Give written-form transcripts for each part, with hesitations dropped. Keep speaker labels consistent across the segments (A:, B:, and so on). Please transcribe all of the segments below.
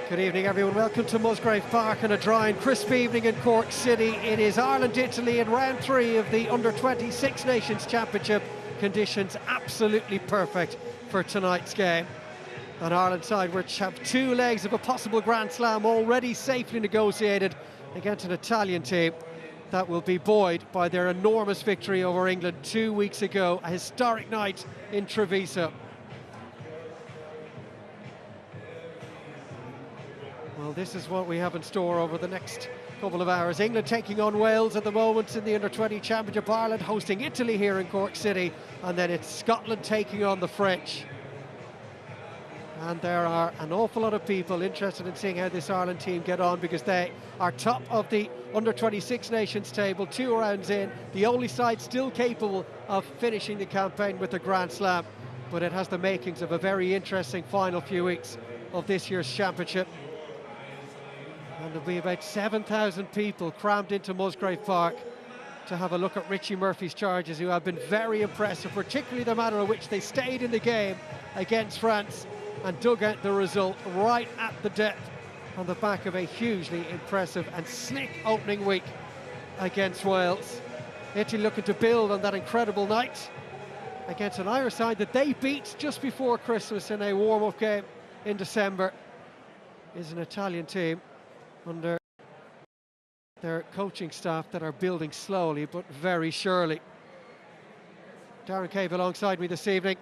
A: Good evening, everyone. Welcome to Musgrave Park on a dry and crisp evening in Cork City. It is Ireland-Italy in round 3 of the Under-20 Six Nations Championship. Conditions absolutely perfect for tonight's game. An Ireland side which have 2 legs of a possible Grand Slam already safely negotiated against an Italian team that will be buoyed by their enormous victory over England 2 weeks ago, a historic night in Treviso. Well, this is what we have in store over the next couple of hours. England taking on Wales at the moment in the Under-20 Championship. Ireland hosting Italy here in Cork City. And then it's Scotland taking on the French. And there are an awful lot of people interested in seeing how this Ireland team get on, because they are top of the Under-20 Six Nations table, 2 rounds in. The only side still capable of finishing the campaign with the Grand Slam. But it has the makings of a very interesting final few weeks of this year's championship. And there'll be about 7,000 people crammed into Musgrave Park to have a look at Richie Murphy's charges, who have been very impressive, particularly the manner in which they stayed in the game against France and dug out the result right at the death on the back of a hugely impressive and slick opening week against Wales. Italy looking to build on that incredible night against an Irish side that they beat just before Christmas in a warm-up game in December. Is an Italian team under their coaching staff that are building slowly but very surely. Darren Cave alongside me this evening.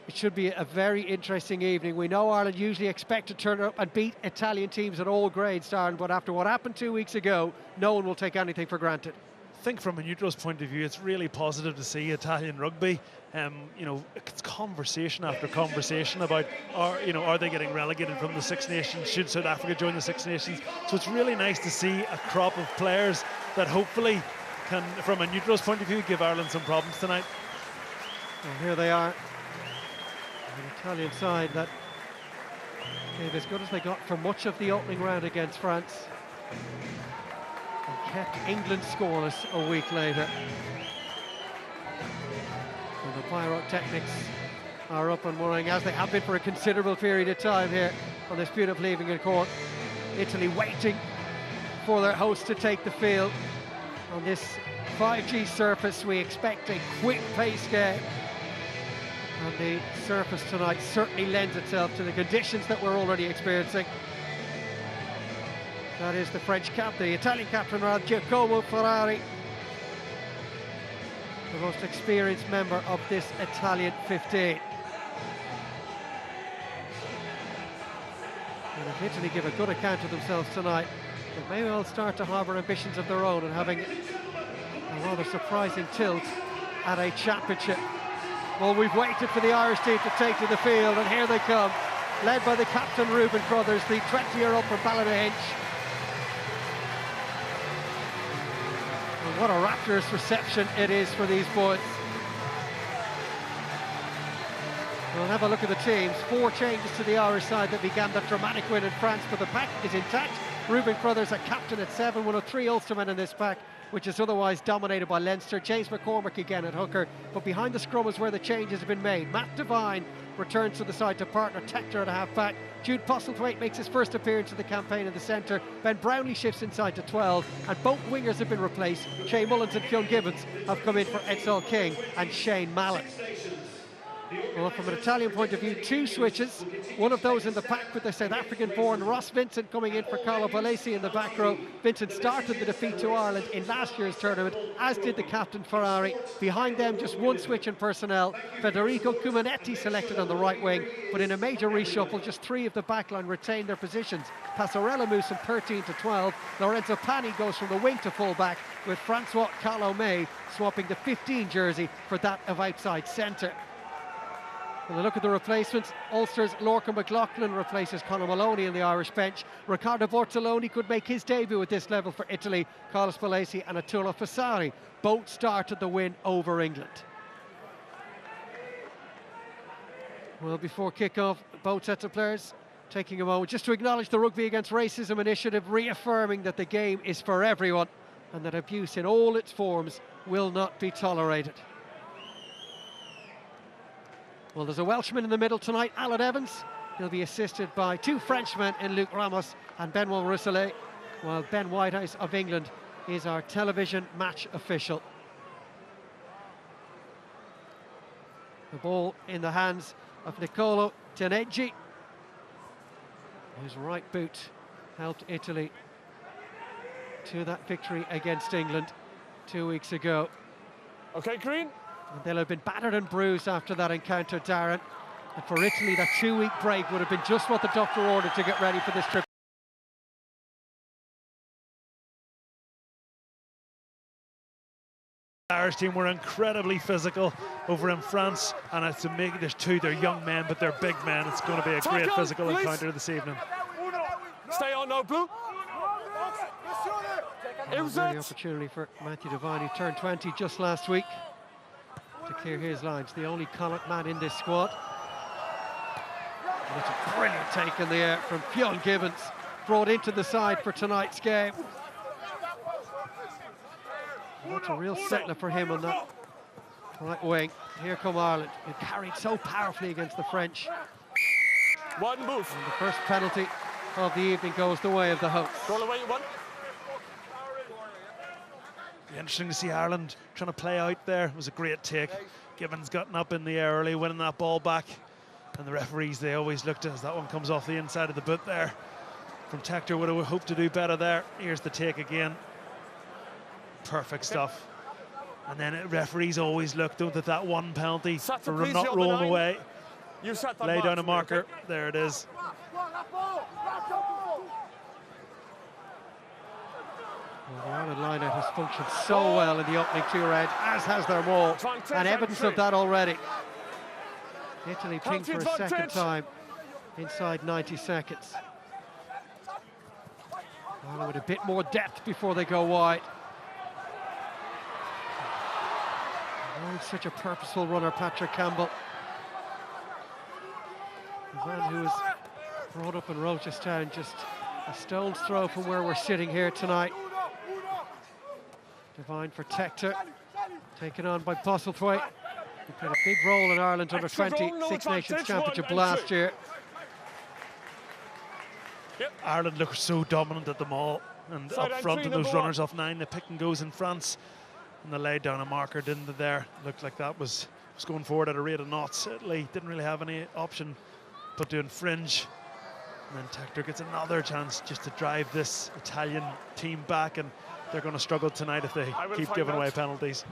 A: It should be a very interesting evening. We know Ireland usually expect to turn up and beat Italian teams at all grades, Darren, but after what happened 2 weeks ago, no one will take anything for granted.
B: I think from a neutral's point of view, it's really positive to see Italian rugby. You know, it's conversation after conversation about, are they getting relegated from the Six Nations? Should South Africa join the Six Nations? So it's really nice to see a crop of players that hopefully can, from a neutral's point of view, give Ireland some problems tonight.
A: Well, here they are, an Italian side that gave as good as they got for much of the opening round against France, and kept England scoreless a week later. And the pyrotechnics are up and running, as they have been for a considerable period of time here on this beautiful evening in Cork. Italy waiting for their host to take the field. On this 5G surface, we expect a quick pace game. And the surface tonight certainly lends itself to the conditions that we're already experiencing. That is the French captain, the Italian captain, rather, Giacomo Ferrari, the most experienced member of this Italian 15. And if Italy give a good account of themselves tonight, they may well start to harbour ambitions of their own and having a rather surprising tilt at a championship. Well, we've waited for the Irish team to take to the field, and here they come, led by the captain Reuben Crothers, the 20-year-old from Ballynahinch. And what a rapturous reception it is for these boys. We'll have a look at the teams. 4 changes to the Irish side that began that dramatic win in France, but the pack is intact. Reuben Crothers a captain at 7, one of 3 Ulstermen in this pack, which is otherwise dominated by Leinster. James McCormick again at hooker, but behind the scrum is where the changes have been made. Matt Devine returns to the side to partner Tector at half-back. Jude Postlethwaite makes his first appearance in the campaign in the centre. Ben Brownlee shifts inside to 12, and both wingers have been replaced. Shay Mullins and Fionn Gibbons have come in for Edsall King and Shane Mallon. Well, from an Italian point of view, 2 switches. One of those in the pack with the South African-born Ross Vincent coming in for Carlo Palesi in the back row. Vincent started the defeat to Ireland in last year's tournament, as did the captain Ferrari. Behind them, just 1 switch in personnel. Federico Cumanetti selected on the right wing, but in a major reshuffle, just 3 of the backline retain their positions. Passarella moves from 13 to 12. Lorenzo Pani goes from the wing to full-back, with Francois Calomé swapping the 15 jersey for that of outside centre. When we look at the replacements, Ulster's Lorcan McLaughlin replaces Conor Maloney in the Irish bench. Riccardo Bortoloni could make his debut at this level for Italy. Carlos Palesi and Atula Fassari both started the win over England. Well, before kick-off, both sets of players taking a moment just to acknowledge the Rugby Against Racism initiative, reaffirming that the game is for everyone and that abuse in all its forms will not be tolerated. Well, there's a Welshman in the middle tonight, Alan Evans, He'll be assisted by two Frenchmen in Luc Ramos and Benoit Rousselet, while Ben Whitehouse of England is our television match official. The ball in the hands of Nicolo Teneggi, whose right boot helped Italy to that victory against England 2 weeks ago.
C: Okay, green.
A: And they'll have been battered and bruised after that encounter, Darren. And for Italy, that 2-week break would have been just what the doctor ordered to get ready for this trip.
B: The Irish team were incredibly physical over in France, and it's to make there's two, they're young men, but they're big men. It's going to be a great physical encounter this evening.
C: Stay on now, Blue.
A: It was an opportunity for Matthew Devine, who turned 20 just last week, to clear his lines. The only Connacht man in this squad. And it's a brilliant take in the air from Fionn Gibbons, brought into the side for tonight's game. And that's a real settler for him on that right wing. Here come Ireland, who carried so powerfully against the French.
C: One move.
A: And the first penalty of the evening goes the way of the hosts.
C: Roll away, one.
B: Interesting to see Ireland trying to play out there. It was a great take. Gibbons gotten up in the air early, winning that ball back. And the referees, they always looked as that one comes off the inside of the boot there. From Tector would have hoped to do better there. Here's the take again. Perfect stuff. And then referees always look, don't they, that one penalty for not rolling away. Lay down a marker. There it is.
A: Well, the Ireland line-out has functioned so well in the opening two rounds, as has their maul, and evidence of that already. Italy pinged for a second time inside 90 seconds. Ireland with a bit more depth before they go wide. Oh, such a purposeful runner, Patrick Campbell. The man who was brought up in Rochestown, just a stone's throw from where we're sitting here tonight. Devine for Tector, taken on by Postlethwaite, who played a big role in Ireland under 20 Six Nations Championship last year.
B: Ireland looked so dominant at the maul and up front, and those runners off 9, the pick and goes in France, and they laid down a marker, didn't they there? Looked like that was going forward at a rate of knots. Italy didn't really have any option but to infringe. And then Tector gets another chance just to drive this Italian team back, and they're going to struggle tonight if they keep giving away penalties.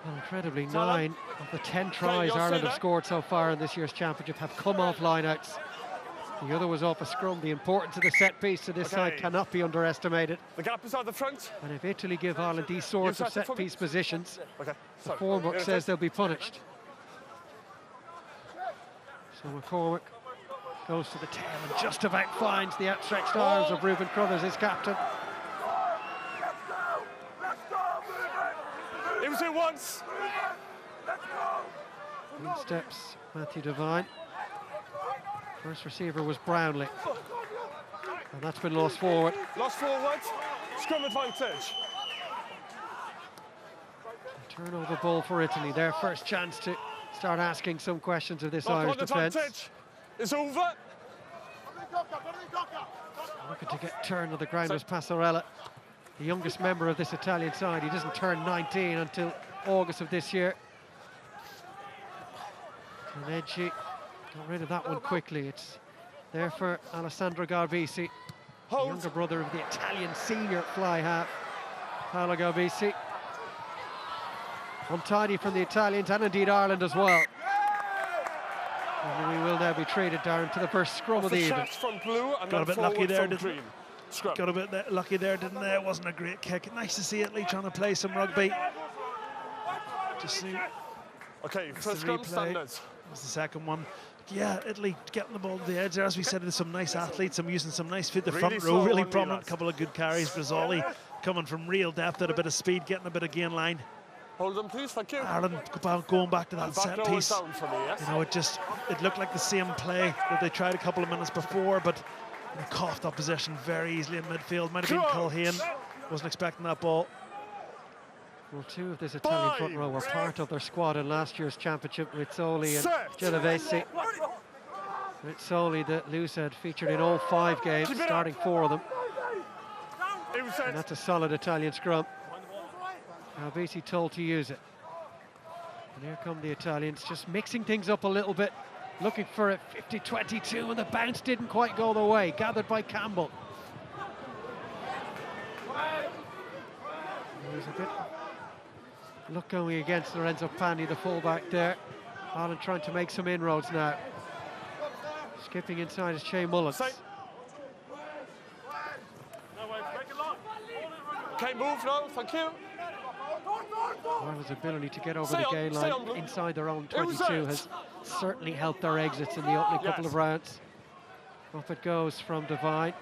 A: Well, incredibly, 9 of the 10 tries Ireland have scored so far in this year's championship have come off lineouts. The other was off a scrum. The importance of the set piece to this side cannot be underestimated.
C: The gap is on the front.
A: And if Italy give Ireland these sorts of set piece positions, the form book says they'll be punished. So McCormick goes to the tail and just about finds the outstretched arms of Reuben Crothers, his captain.
C: It was in once.
A: In steps Matthew Devine. First receiver was Brownlee. And that's been lost forward.
C: Lost forward. Scrum advantage.
A: A turnover ball for Italy. Their first chance to start asking some questions of this Irish defence.
C: It's over.
A: Looking to get turned on the ground was Passarella, the youngest member of this Italian side. He doesn't turn 19 until August of this year. Teneggi got rid of that one quickly. It's there for Alessandro Garbisi, the younger brother of the Italian senior fly half, Paolo Garbisi. Untidy from the Italians and indeed Ireland as well. And we will now be treated, Darren, to the first scrum of the evening.
B: Got a bit lucky there, didn't Got a bit lucky there, didn't they? It wasn't a great kick. Nice to see Italy trying to play some rugby. Just see.
C: Okay, first scrum standards.
B: That was the second one. Yeah, Italy getting the ball to the edge there. As we said, there's some nice athletes. I'm using some nice feet. The front row really prominent. A couple of good carries. Brazzoli coming from real depth at a bit of speed, getting a bit of gain line.
C: Hold them, please. Thank you.
B: Ireland going back to that set piece. You know, it looked like the same play that they tried a couple of minutes before, but coughed up possession very easily in midfield. Might have been Culhane. Wasn't expecting that ball.
A: Well, two of this Italian front row were part of their squad in last year's championship, Rizzoli and Genovese. It's solely that Lusa had featured in all 5 games, starting 4 of them. And that's a solid Italian scrum. Albisi told to use it. And here come the Italians, just mixing things up a little bit, looking for a 50-22, and the bounce didn't quite go their way, gathered by Campbell. There's a bit luck going against Lorenzo Pani, the fullback there. Ireland trying to make some inroads now. Skipping inside is Shea Mullins.
C: Okay, move now, thank you.
A: Ireland's ability to get over the gain line inside their own 22 has certainly helped their exits in the opening couple of rounds. Up it goes from Devine.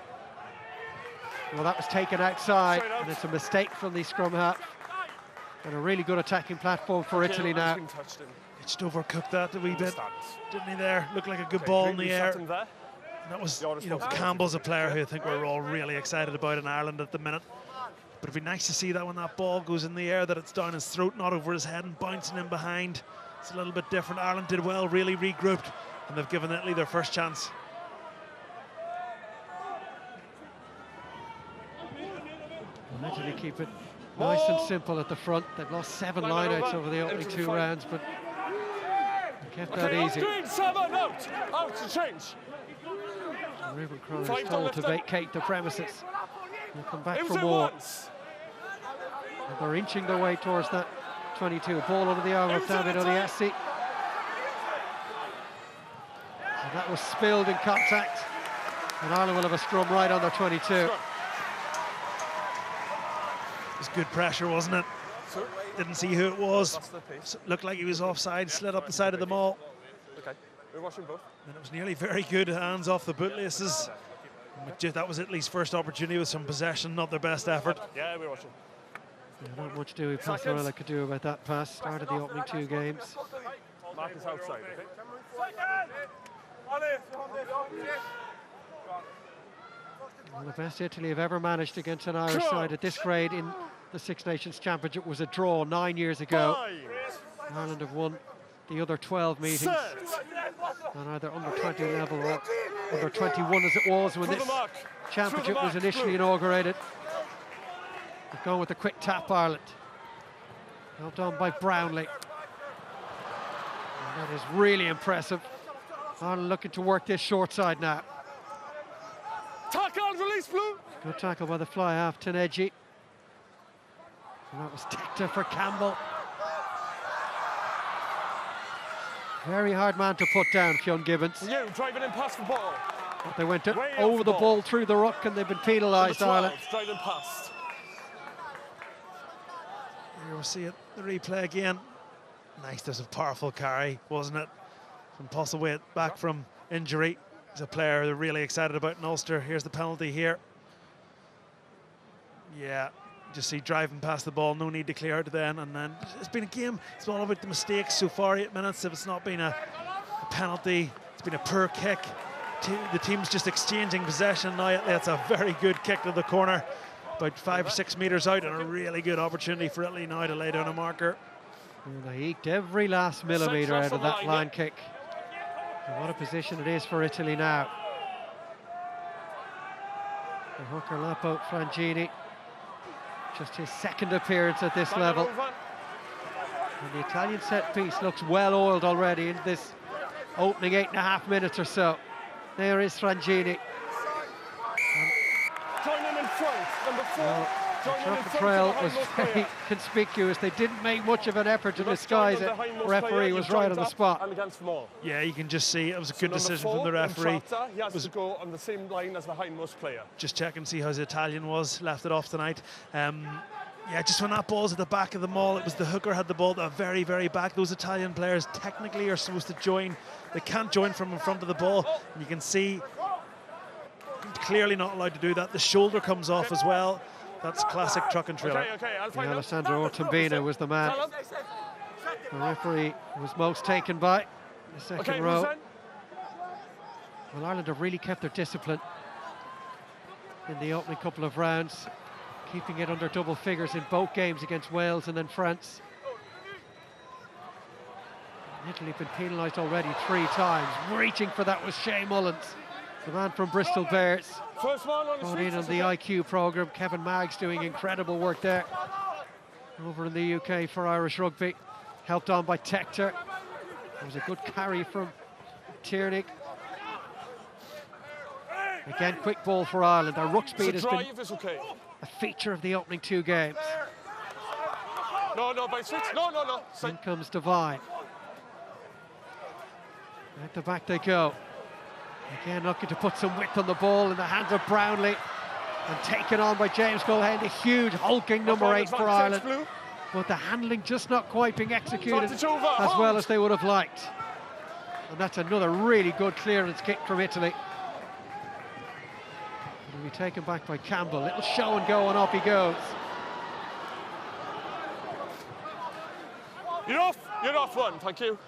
A: Well, that was taken outside, and it's a mistake from the scrum half. And a really good attacking platform for Italy now.
B: He just overcooked that a wee bit, didn't he there? Looked like a good ball in the air. And that was, you know, Campbell's a player who I think we're all really excited about in Ireland at the minute. But it'd be nice to see that when that ball goes in the air, that it's down his throat, not over his head and bouncing in behind. It's a little bit different. Ireland did well, really regrouped, and they've given Italy their first chance.
A: And Italy keep it nice and simple at the front. They've lost 7 lineouts over the opening 2 rounds, but they kept that easy.
C: Out to change.
A: Ruben Cronin is told to vacate the premises. They'll come back for more. And they're inching their way towards that 22. Ball under the arm of David Oliassi. And that was spilled in contact. And Ireland will have a scrum right on their 22.
B: It was good pressure, wasn't it? Didn't see who it was. Looked like he was offside, slid up the side of the maul.
C: Okay, we're watching both.
B: And it was nearly very good, hands off the bootlaces. That was Italy's first opportunity with some possession, not their best effort.
C: Yeah, we're watching.
A: Yeah, not much Dewey Passarella could do about that pass. Started the opening 2 games.
C: Mark is outside, okay?
A: Well, the best Italy have ever managed against an Irish side at this grade in the 6 Nations Championship was a draw 9 years ago. Ireland have won the other 12 meetings on either under 20 level or under 21 as it was when this championship was initially inaugurated. They've gone with a quick tap, Ireland. Held on by Brownlee. And that is really impressive. Ireland looking to work this short side now.
C: Tackle, release, Blue.
A: Good tackle by the fly half, Taneji. And that was Tecta for Campbell. Very hard man to put down, Fionn Gibbons.
C: You driving in past the ball.
A: But they went over the ball through the ruck and they've been penalised, Ireland.
C: Driving past.
B: Here we see it, the replay again. Nice, there's a powerful carry, wasn't it? From Postlethwaite back from injury. He's a player they're really excited about in Ulster. Here's the penalty here. Yeah, just see driving past the ball, no need to clear it then. And then it's been a game, it's all about the mistakes so far, 8 minutes. If it's not been a penalty, it's been a poor kick. The team's just exchanging possession now. That's a very good kick to the corner, about 5 or 6 metres out, and a really good opportunity for Italy now to lay down a marker.
A: And they eked every last millimetre out of that line kick. And what a position it is for Italy now. The hooker Lapo Frangini, just his second appearance at this level. And the Italian set piece looks well oiled already in this opening 8.5 minutes or so. There is Frangini.
C: Join in front, number 4.
A: Well, the trumpet trail was very conspicuous. They didn't make much of an effort to disguise it. The referee was right on the spot.
B: Yeah, you can just see it was a good decision from the referee.
C: He has to go on the same line as the hindmost player.
B: Just check and see how the Italian was, left it off tonight. Yeah, just when that ball's at the back of the maul, it was the hooker had the ball at the very, very back. Those Italian players technically are supposed to join. They can't join from in front of the ball. And you can see clearly not allowed to do that. The shoulder comes off as well. That's classic truck and trailer.
A: And Alessandro Ottambina was the man the referee was most taken by the second row. Well, Ireland have really kept their discipline in the opening couple of rounds, keeping it under double figures in both games against Wales and then France. Italy have been penalised already 3 times. Reaching for that was Shea Mullins, the man from Bristol Bears.
C: First one on the
A: Brought in on the IQ programme. Kevin Maggs doing incredible work there. Over in the UK for Irish Rugby. Helped on by Tector. It was a good carry from Tierney. Again, quick ball for Ireland. Our ruck speed has been a feature of the opening 2 games.
C: No, by switch. No.
A: In comes Devine. At the back they go. Again, looking to put some width on the ball in the hands of Brownlee. And taken on by James Culhane, a huge hulking number 8 for Ireland. But the handling just not quite being executed as well as they would have liked. And that's another really good clearance kick from Italy. It'll be taken back by Campbell. Little show and go, and off he goes.
C: You're off one, thank you.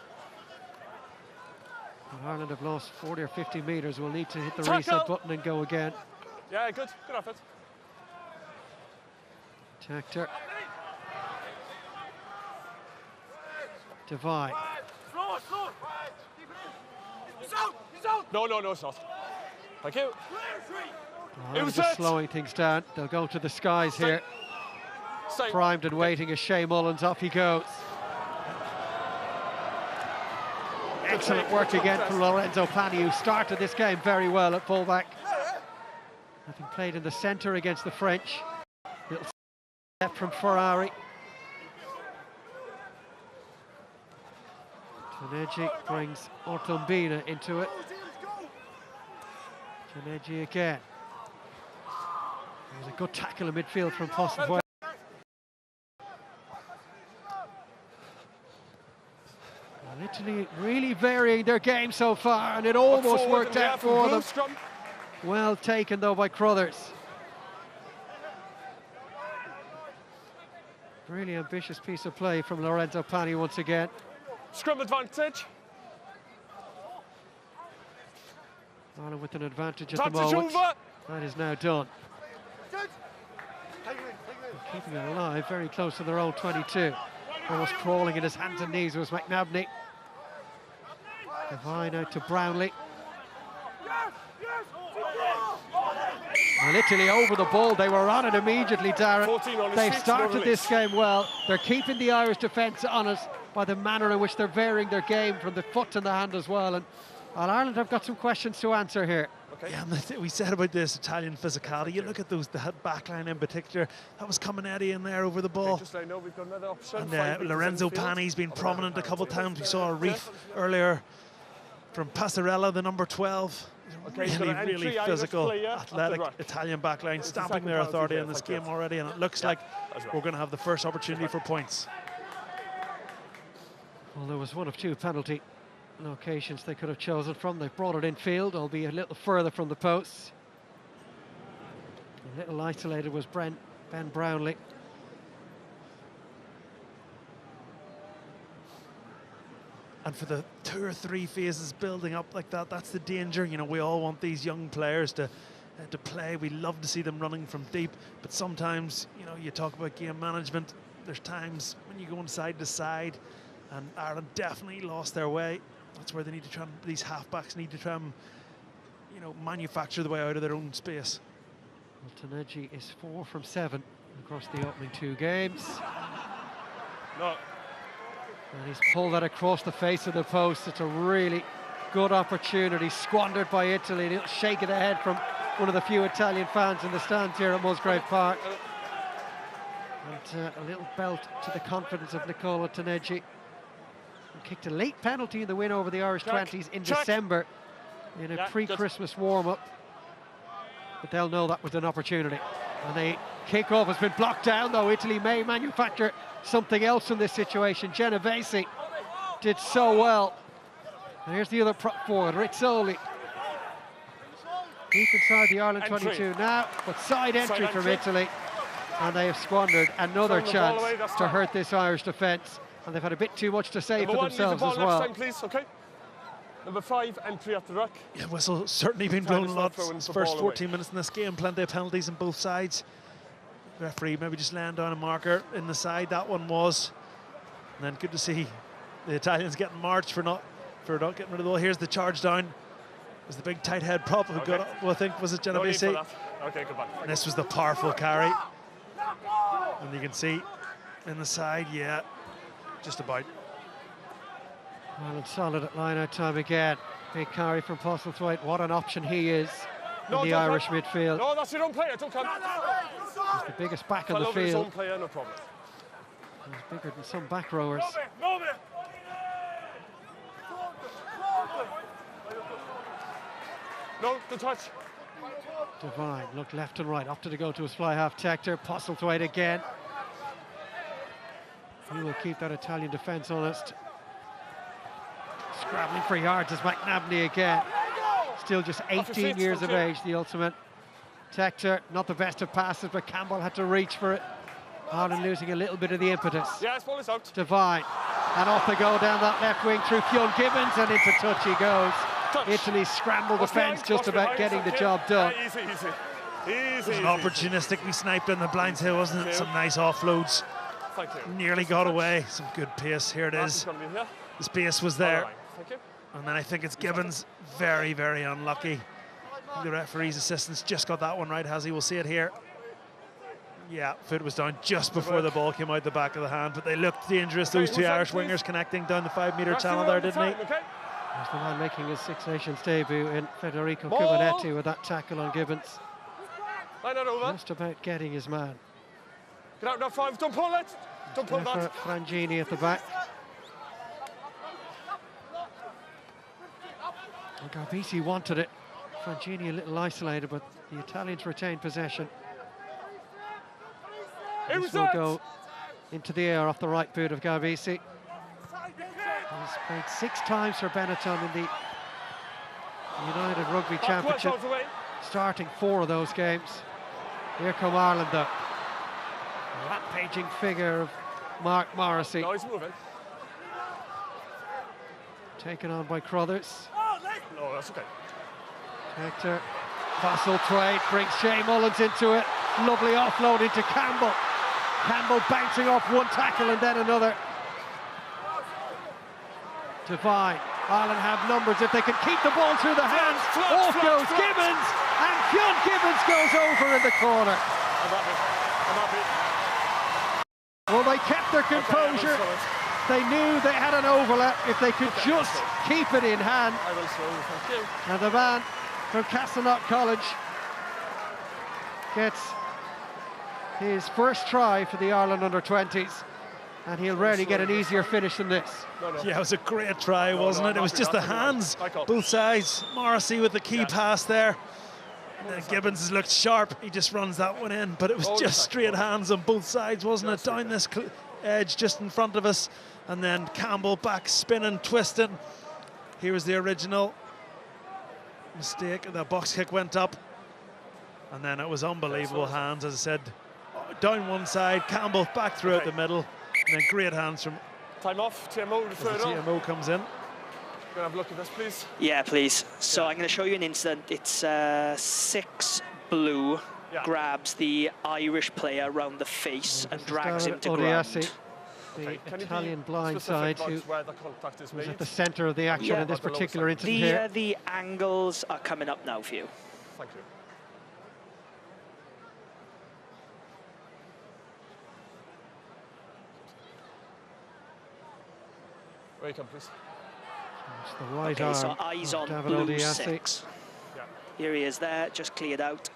A: And Ireland have lost 40 or 50 metres. We'll need to hit the reset button and go again.
C: Yeah, good off it.
A: Tector. Devine.
C: No, it's not. Thank you.
A: It was just slowing things down. They'll go to the skies here. Primed and waiting as Shea Mullins, off he goes. Excellent work again from Lorenzo Pani, who started this game very well at fullback. Having played in the centre against the French. Little step from Ferrari. Taneji brings Ortombina into it. Taneji again. There's a good tackle in midfield from Postlethwaite. Italy really varying their game so far, and it almost worked out for them. Well taken though by Crothers. Really ambitious piece of play from Lorenzo Pani once again.
C: Scrum advantage.
A: Ireland with an advantage at the moment. That is now done. Keeping it alive, very close to their own 22. Almost crawling in his hands and knees was McNabney. Devine out to Brownlee. And Italy over the ball. They were on it immediately, Darren. They've started this game well. They're keeping the Irish defence honest by the manner in which they're varying their game from the foot and the hand as well. And Ireland have got some questions to answer here.
B: Okay. Yeah, we said about this Italian physicality. You look at those, the back line in particular. That was Caminetti in there over the ball.
C: Okay, just so I know, we've got another option.
B: And Lorenzo Pani's been prominent a couple of times. We saw a reef earlier from Passarella, the number 12.
C: Okay,
B: really physical, athletic Italian backline, stamping their authority in this game already, and it looks like we're going to have the first opportunity for points.
A: Well, there was one of 2 penalty locations they could have chosen from. They've brought it in field, albeit a little further from the posts. A little isolated was Ben Brownlee.
B: And for the 2 or 3 phases building up like that, that's the danger. You know, we all want these young players to play. We love to see them running from deep, but sometimes, you know, you talk about game management. There's times when you go on side to side, and Ireland definitely lost their way. That's where they need to try. These halfbacks need to try and, you know, manufacture the way out of their own space.
A: Well, Taneji is 4 from 7 across the opening 2 games.
C: No.
A: And he's pulled that across the face of the post. It's a really good opportunity squandered by Italy. A little shake of the head from one of the few Italian fans in the stands here at Musgrave Park. And a little belt to the confidence of Nicola Taneji. He kicked a late penalty in the win over the Irish 20s in December in a pre-Christmas warm-up. But they'll know that was an opportunity. And the kick-off has been blocked down, though. Italy may manufacture something else in this situation. Genovese did so well. And here's the other prop forward, Rizzoli. Deep inside the Ireland 22 now, but side entry from Italy. And they have squandered another chance to hurt this Irish defence. And they've had a bit too much to say for themselves as well.
C: Next time, please, okay? Number 5, entry at the ruck.
B: Yeah, whistle certainly been blown a lot. First 14 minutes in this game, plenty of penalties on both sides. Referee maybe just laying down a marker in the side, that one was. And then good to see The Italians getting marched for not getting rid of the ball. Here's the charge down. It was the big tight head prop who got up, well, I think, was it Genovese?
C: No need for that. Okay, good man.
B: And this was the powerful carry. And you can see in the side, yeah, just about.
A: Well, and solid at line-out time again. Big carry from Postlethwaite. What an option he is in the Irish midfield.
C: No, that's your own player. Don't come.
A: He's the biggest back on the
C: His own
A: field.
C: player, no problem.
A: He's bigger than some back rowers.
C: No, good touch.
A: Devine looked left and right, opted to go to his fly half Tector. Postlethwaite again. He will keep that Italian defence honest. Scrabbling for yards is McNabney again. Still just 18 years of age, the ultimate. Tector, not the best of passes, but Campbell had to reach for it. Ireland losing a little bit of the impetus.
C: Yeah, ball is out.
A: Devine, and off they go down that left wing through Fionn Gibbons, and into touch he goes. Italy's scramble defence just about getting the job done.
C: Easy.
B: It was an opportunistically sniped in the blinds here, wasn't it? Some nice offloads.
C: Thank you.
B: Nearly got away. Some good pace. Here it is. The space was there.
C: Thank you.
B: And then I think it's Gibbons. Very, very unlucky. The referee's assistant's just got that one right, has he? We'll see it here. Yeah, foot was down just before the ball came out the back of the hand, but they looked dangerous, those two Irish wingers connecting down the 5-metre channel there, didn't he?
A: There's the man making his Six Nations debut in Federico Cubanetti with that tackle on Gibbons. Just about getting his man.
C: Get out now, 5, don't pull it! Don't pull that!
A: Frangini at the back. And Garbisi wanted it. Frangini a little isolated, but the Italians retained possession. This will go into the air off the right boot of Garbisi. He's played 6 times for Benetton in the United Rugby Championship, starting 4 of those games. Here come Ireland, though. A rampaging figure of Mark Morrissey.
C: No, he's moving.
A: Taken on by Crothers.
C: No, that's okay.
A: Hector, Postlethwaite brings Shea Mullins into it. Lovely offload into Campbell. Campbell bouncing off one tackle and then another. Devine. Ireland have numbers if they can keep the ball through the hands. Off goes Gibbons, and Fionn Gibbons goes over in the corner.
C: I'm happy.
A: Well, they kept their composure. They knew they had an overlap if they could just keep it in hand.
C: I will slow, thank you.
A: And the man from Castleknock College gets his first try for the Ireland under-20s, and he'll rarely get an easier finish than this.
B: Yeah, it was a great try, wasn't it? It was just the hands, both sides. Morrissey with the key pass there. Gibbons has looked sharp, he just runs that one in, but it was just straight hands on both sides, wasn't it? Down this edge just in front of us, and then Campbell back spinning, twisting. Here was the original mistake, the box kick went up, and then it was unbelievable hands, as I said, down one side, Campbell back throughout the middle, and then great hands from
C: time off. TMO referred on.
B: TMO comes in.
C: Can I have a look at this, please?
D: Yeah, please. So I'm going to show you an incident. It's 6 Blue grabs the Irish player around the face and drags him to ground.
A: The Italian blind side, who was at the centre of the action in this particular incident here.
D: The angles are coming up now for you.
C: Thank you. Where you come, please.
A: It's the right
D: arm. So
A: arm
D: eyes on
A: David
D: blue
A: Odiasi.
D: 6. Yeah. Here he is there, just cleared out.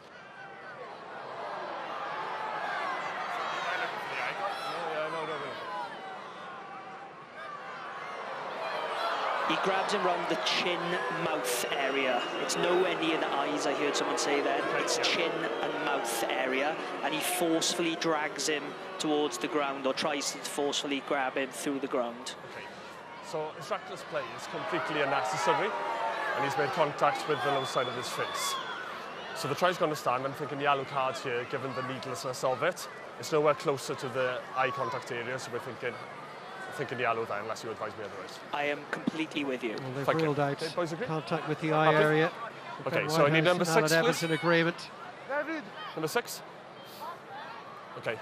D: He grabs him around the chin-mouth area. It's nowhere near the eyes, I heard someone say then. It's chin and mouth area, and he forcefully drags him towards the ground, or tries to forcefully grab him through the ground.
C: Okay. So his reckless play is completely unnecessary, and he's made contact with the low side of his face. So the try's going to stand. I'm thinking yellow cards here, given the needlessness of it. It's nowhere closer to the eye contact area, so we're thinking yellow there, unless you advise me otherwise.
D: I am completely with you.
A: Well, they've ruled out contact with the eye area.
C: Okay, so I need number 6,
A: please. In agreement.
C: Number 6. Okay.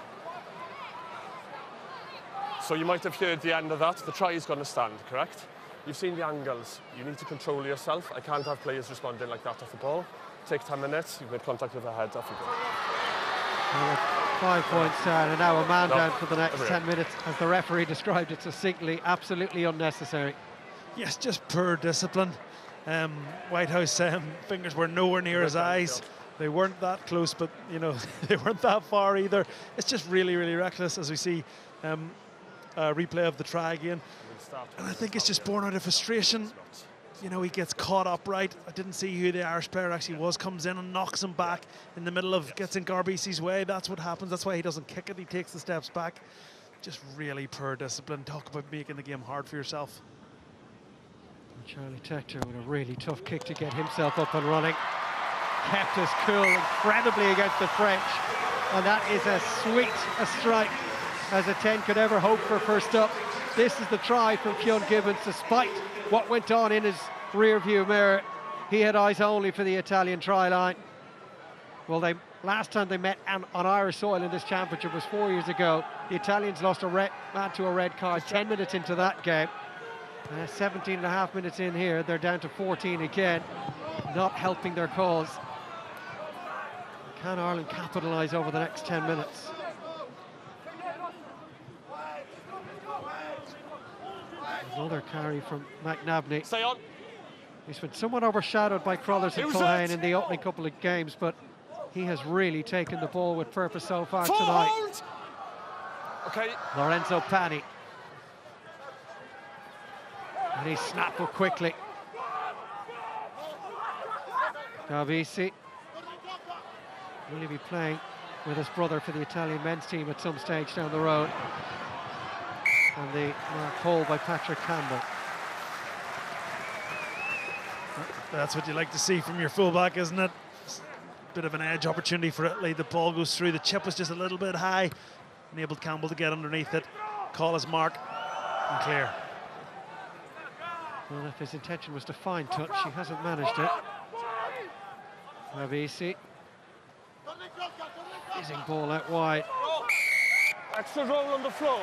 C: So you might have heard the end of that. The try is going to stand, correct? You've seen the angles. You need to control yourself. I can't have players responding like that off the ball. Take 10 minutes, you've made contact with the head, off you go.
A: Well, 5 points down, and now a man down for the next 10 minutes. As the referee described it succinctly, absolutely unnecessary.
B: Yes, just poor discipline. Whitehouse fingers were nowhere near his eyes. They weren't that close, but you know they weren't that far either. It's just really, really reckless as we see a replay of the try again. And I think it's just born out of frustration. You know, he gets caught upright. I didn't see who the Irish player actually was. Comes in and knocks him back in the middle of, gets in Garbisi's way. That's what happens. That's why he doesn't kick it. He takes the steps back. Just really poor discipline. Talk about making the game hard for yourself.
A: Charlie Tector with a really tough kick to get himself up and running. Kept us cool incredibly against the French. And that is as sweet a strike as a 10 could ever hope for first up. This is the try from Fionn Gibbons, despite what went on in his rear-view mirror. He had eyes only for the Italian try line. Well, last time they met on Irish soil in this championship was 4 years ago. The Italians lost a man to a red card 10 minutes into that game. 17 and a half minutes in here, they're down to 14 again, not helping their cause. Can Ireland capitalise over the next 10 minutes? Another carry from McNabney.
C: Stay on.
A: He's been somewhat overshadowed by Crothers and Culhane in the opening couple of games, but he has really taken the ball with purpose so far tonight.
C: Okay.
A: Lorenzo Pani. And he snapped up quickly. Garbisi. Will he be playing with his brother for the Italian men's team at some stage down the road? And the mark hold by Patrick Campbell.
B: That's what you like to see from your fullback, isn't it? Bit of an edge opportunity for Italy. The ball goes through. The chip was just a little bit high. Enabled Campbell to get underneath it, call his mark, and clear.
A: Well, if his intention was to find touch, he hasn't managed it. Garbisi. Fizzing ball out wide.
C: Extra roll on the floor.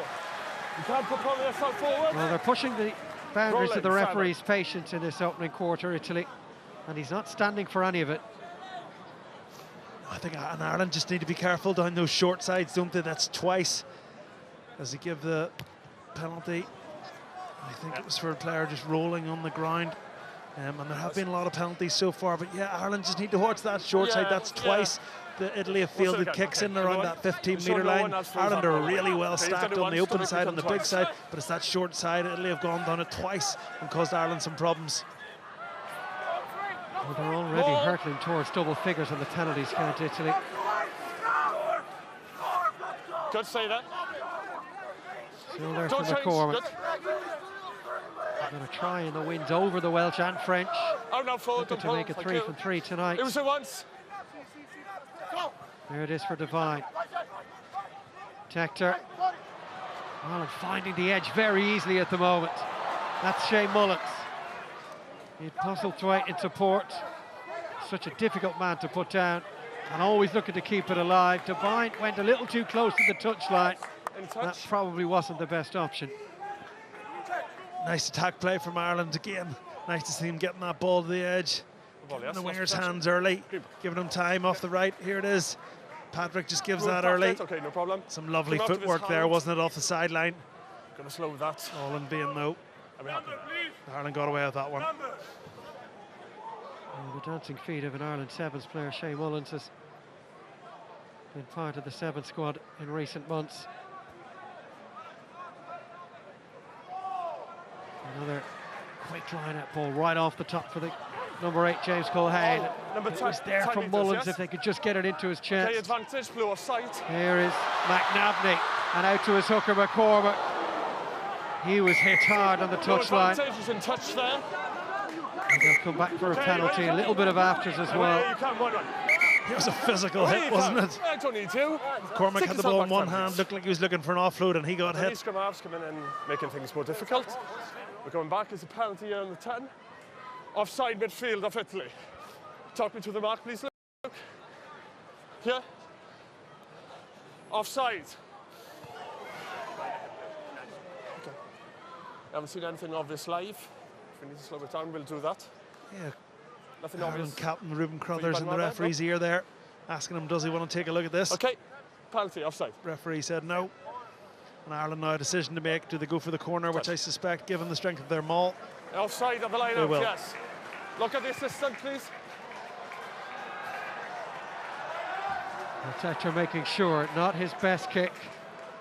C: You can't propel yourself forward.
A: Well, they're pushing the boundaries of the referee's patience in this opening quarter, Italy, and he's not standing for any of it.
B: I think Ireland just need to be careful down those short sides, don't they? That's twice as they give the penalty. I think it was for a player just rolling on the ground. And there have been a lot of penalties so far, but yeah, Ireland just need to watch that short side. That's twice that Italy have fielded kicks in around that 15-metre line. Ireland are really well stacked on the open side, on the big side, but it's that short side. Italy have gone down it twice and caused Ireland some problems.
A: Well, they're already hurtling towards double figures on the penalties count, Italy.
C: Good save there.
A: Still there for McCormick. They're going to try in the wins over the Welsh and French.
C: Oh, no, forward,
A: looking to make it 3 from 3 tonight.
C: It was it once.
A: There it is for Devine. Tector. Ireland finding the edge very easily at the moment. That's Shane Mullins. He puzzled Thwaite in support. Such a difficult man to put down, and always looking to keep it alive. Devine went a little too close to the touchline. That probably wasn't the best option.
B: Nice attack play from Ireland again. Nice to see him getting that ball to the edge. In the winger's hands early, giving him time off the right. Here it is. Patrick just gives that early.
C: Okay, no problem.
B: Some lovely footwork there, wasn't it, off the sideline?
C: Gonna slow that.
B: All in vain though. Ireland got away with that one.
A: The dancing feet of an Ireland Sevens player, Shane Mullins, has been part of the Sevens squad in recent months. Another quick line-out ball right off the top for the number 8, James Culhane. It was there from Mullins if they could just get it into his chest.
C: Okay, advantage, blew offside.
A: Here is McNabney, and out to his hooker McCormick. He was hit hard on the touchline.
C: He's in touch there.
A: And they'll come back for a penalty, a little bit of afters as well.
B: It was a physical hit, wasn't it?
C: I don't need to.
B: Cormac had the ball in one hand, looked like he was looking for an offload, and he got hit.
C: Scrum halves coming in, making things more difficult. We're going back. There's a penalty here on the 10. Offside midfield of Italy. Talk me to the mark, please, Luke. Here. Offside. Haven't seen anything of this live. If we need to slow it down, we'll do that.
B: Yeah.
C: Nothing
B: Ireland
C: obvious.
B: captain Ruben Crothers in the referee's ear there, asking him, does he want to take a look at this?
C: Okay, penalty, offside.
B: Referee said no. And Ireland now a decision to make. Do they go for the corner, which I suspect, given the strength of their maul,
C: offside of the line out, yes. Look at the assistant, please.
A: Thatcher making sure, not his best kick.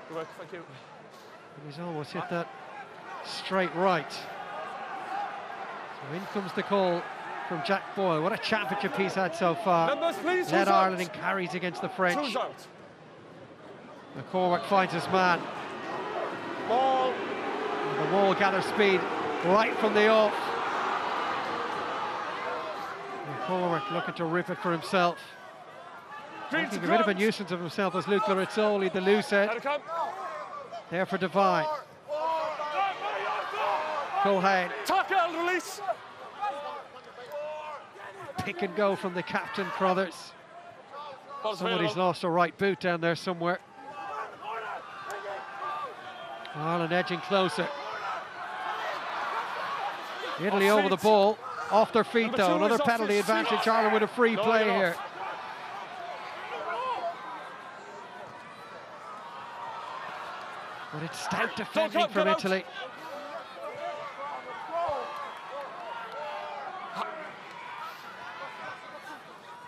C: Good work, thank you.
A: And he's almost hit that straight right. So in comes the call from Jack Boyle. What a championship he's had so far.
C: Numbers, please.
A: Led Ireland in carries against the French.
C: Who's out?
A: McCormack finds his man.
C: Ball.
A: And the wall gathers speed right from the off. McCormack looking to rip it for himself. Making a bit of a nuisance of himself as Luke Lorizzoli, the loose head. There for Devine. Cohane.
C: Tackle, release.
A: Pick and go from the captain, Crothers.
C: Ball's
A: Somebody's
C: available.
A: lost a right boot down there somewhere. Ireland edging closer. Italy over the ball. Off their feet
C: Number
A: though.
C: two
A: Another
C: is off
A: penalty
C: his feet.
A: advantage. Ireland with a free
C: No,
A: play
C: you're
A: here.
C: off.
A: But it's stout defending
C: Don't come,
A: from
C: get out.
A: Italy.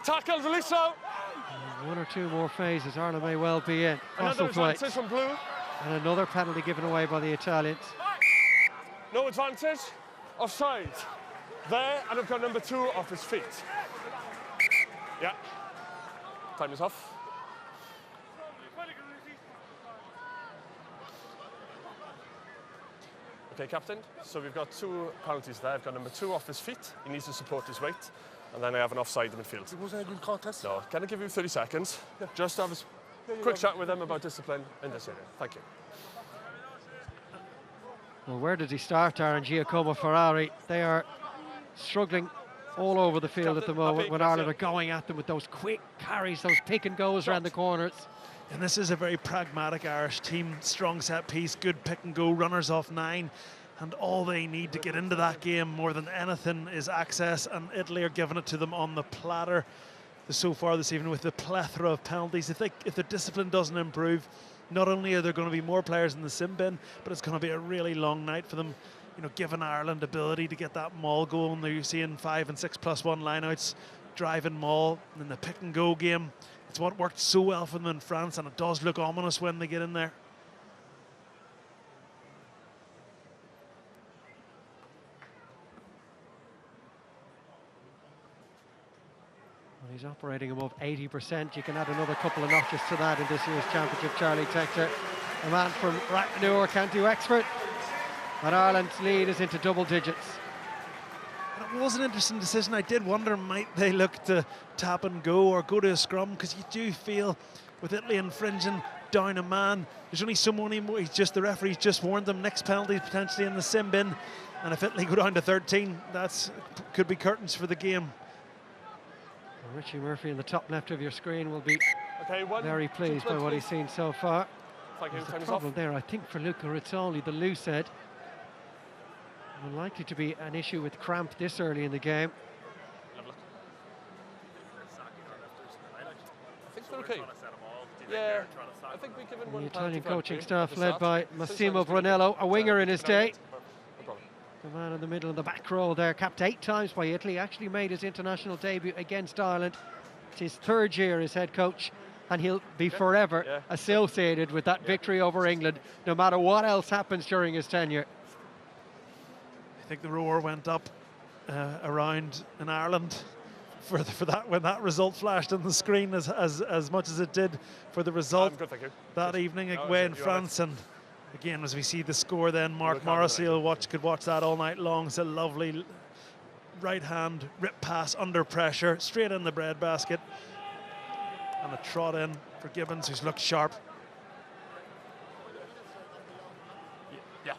C: Tackle, release now.
A: One or two more phases. Ireland may well be in.
C: Another
A: Hustle play.
C: advantage from blue.
A: And another penalty given away by the Italians.
C: No advantage. Offside. There, and I've got number 2 off his feet. Yeah. Time is off. Okay, captain. So we've got 2 penalties there. I've got number 2 off his feet. He needs to support his weight. And then I have an offside in midfield.
E: It wasn't a good contest.
C: No, can I give you 30 seconds? Just to have a quick chat with them about discipline in this area. Thank you.
A: Well, where did he start, Darren? Giacomo Ferrari. They are struggling all over the field at the moment when Ireland are going at them with those quick carries, those pick and goes around the corners.
B: And this is a very pragmatic Irish team. Strong set piece, good pick and go, runners off 9. And all they need to get into that game more than anything is access, and Italy are giving it to them on the platter so far this evening with the plethora of penalties. If the discipline doesn't improve, not only are there going to be more players in the sin bin, but it's going to be a really long night for them. You know, given Ireland ability to get that maul going, they're seeing 5 and 6+1 lineouts, driving maul in the pick and go game. It's what worked so well for them in France, and it does look ominous when they get in there.
A: He's operating above 80%. You can add another couple of notches to that in this year's championship. Charlie Texter, a man from Rathnewer, County Wexford. And Ireland's lead is into double digits.
B: And it was an interesting decision. I did wonder, might they look to tap and go or go to a scrum? Because you do feel, with Italy infringing down a man, there's only so many more. The referee's just warned them. Next penalty potentially in the sin bin. And if Italy go down to 13, that's could be curtains for the game.
A: Richie Murphy in the top left of your screen will be
C: Okay,
A: very pleased by what he's seen so far.
C: Thank you.
A: There's
C: Time
A: a
C: is off.
A: problem there, I think, for Luca Rizzoli, the loose head. Unlikely to be an issue with cramp this early in the game.
C: I think they're okay. Yeah, I think we give him
A: The
C: one
A: Italian
C: penalty
A: coaching
C: at
A: staff
C: the
A: led
C: start.
A: by
C: Since
A: Massimo
C: then,
A: Brunello, a winger in his day.
C: No problem.
A: The man in the middle of the back row there, capped 8 times by Italy, actually made his international debut against Ireland. It's his 3rd year as head coach, and he'll be forever associated with that victory over England, no matter what else happens during his tenure.
B: I think the roar went up around in Ireland for that when that result flashed on the screen as much as it did for the result
C: Good, thank you.
B: that evening away in France. And again, as we see the score, then Mark Morrissey could watch that all night long. It's a lovely right hand rip pass under pressure, straight in the breadbasket, and a trot in for Gibbons, who's looked sharp.
C: Yeah.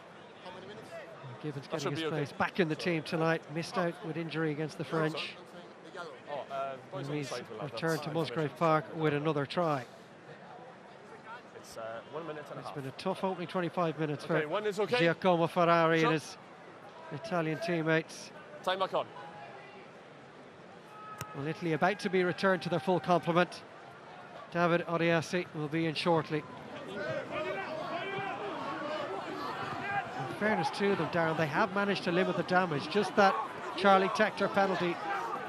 A: Gibbons
C: That
A: getting
C: should
A: his
C: be
A: place back in the team tonight, missed out with injury against the French.
C: Boys
A: And
C: on the
A: he's
C: side will have that.
A: returned to Musgrave Park with another try.
C: It's 1 minute and a half.
A: It's been a tough opening 25 minutes
C: Okay,
A: for
C: one is okay.
A: Giacomo Ferrari
C: Sure.
A: and his Italian teammates.
C: Time back on.
A: Well, Italy about to be returned to their full complement. David Odiassi will be in shortly. In fairness to them, Darren, they have managed to limit the damage. Just that Charlie Tector penalty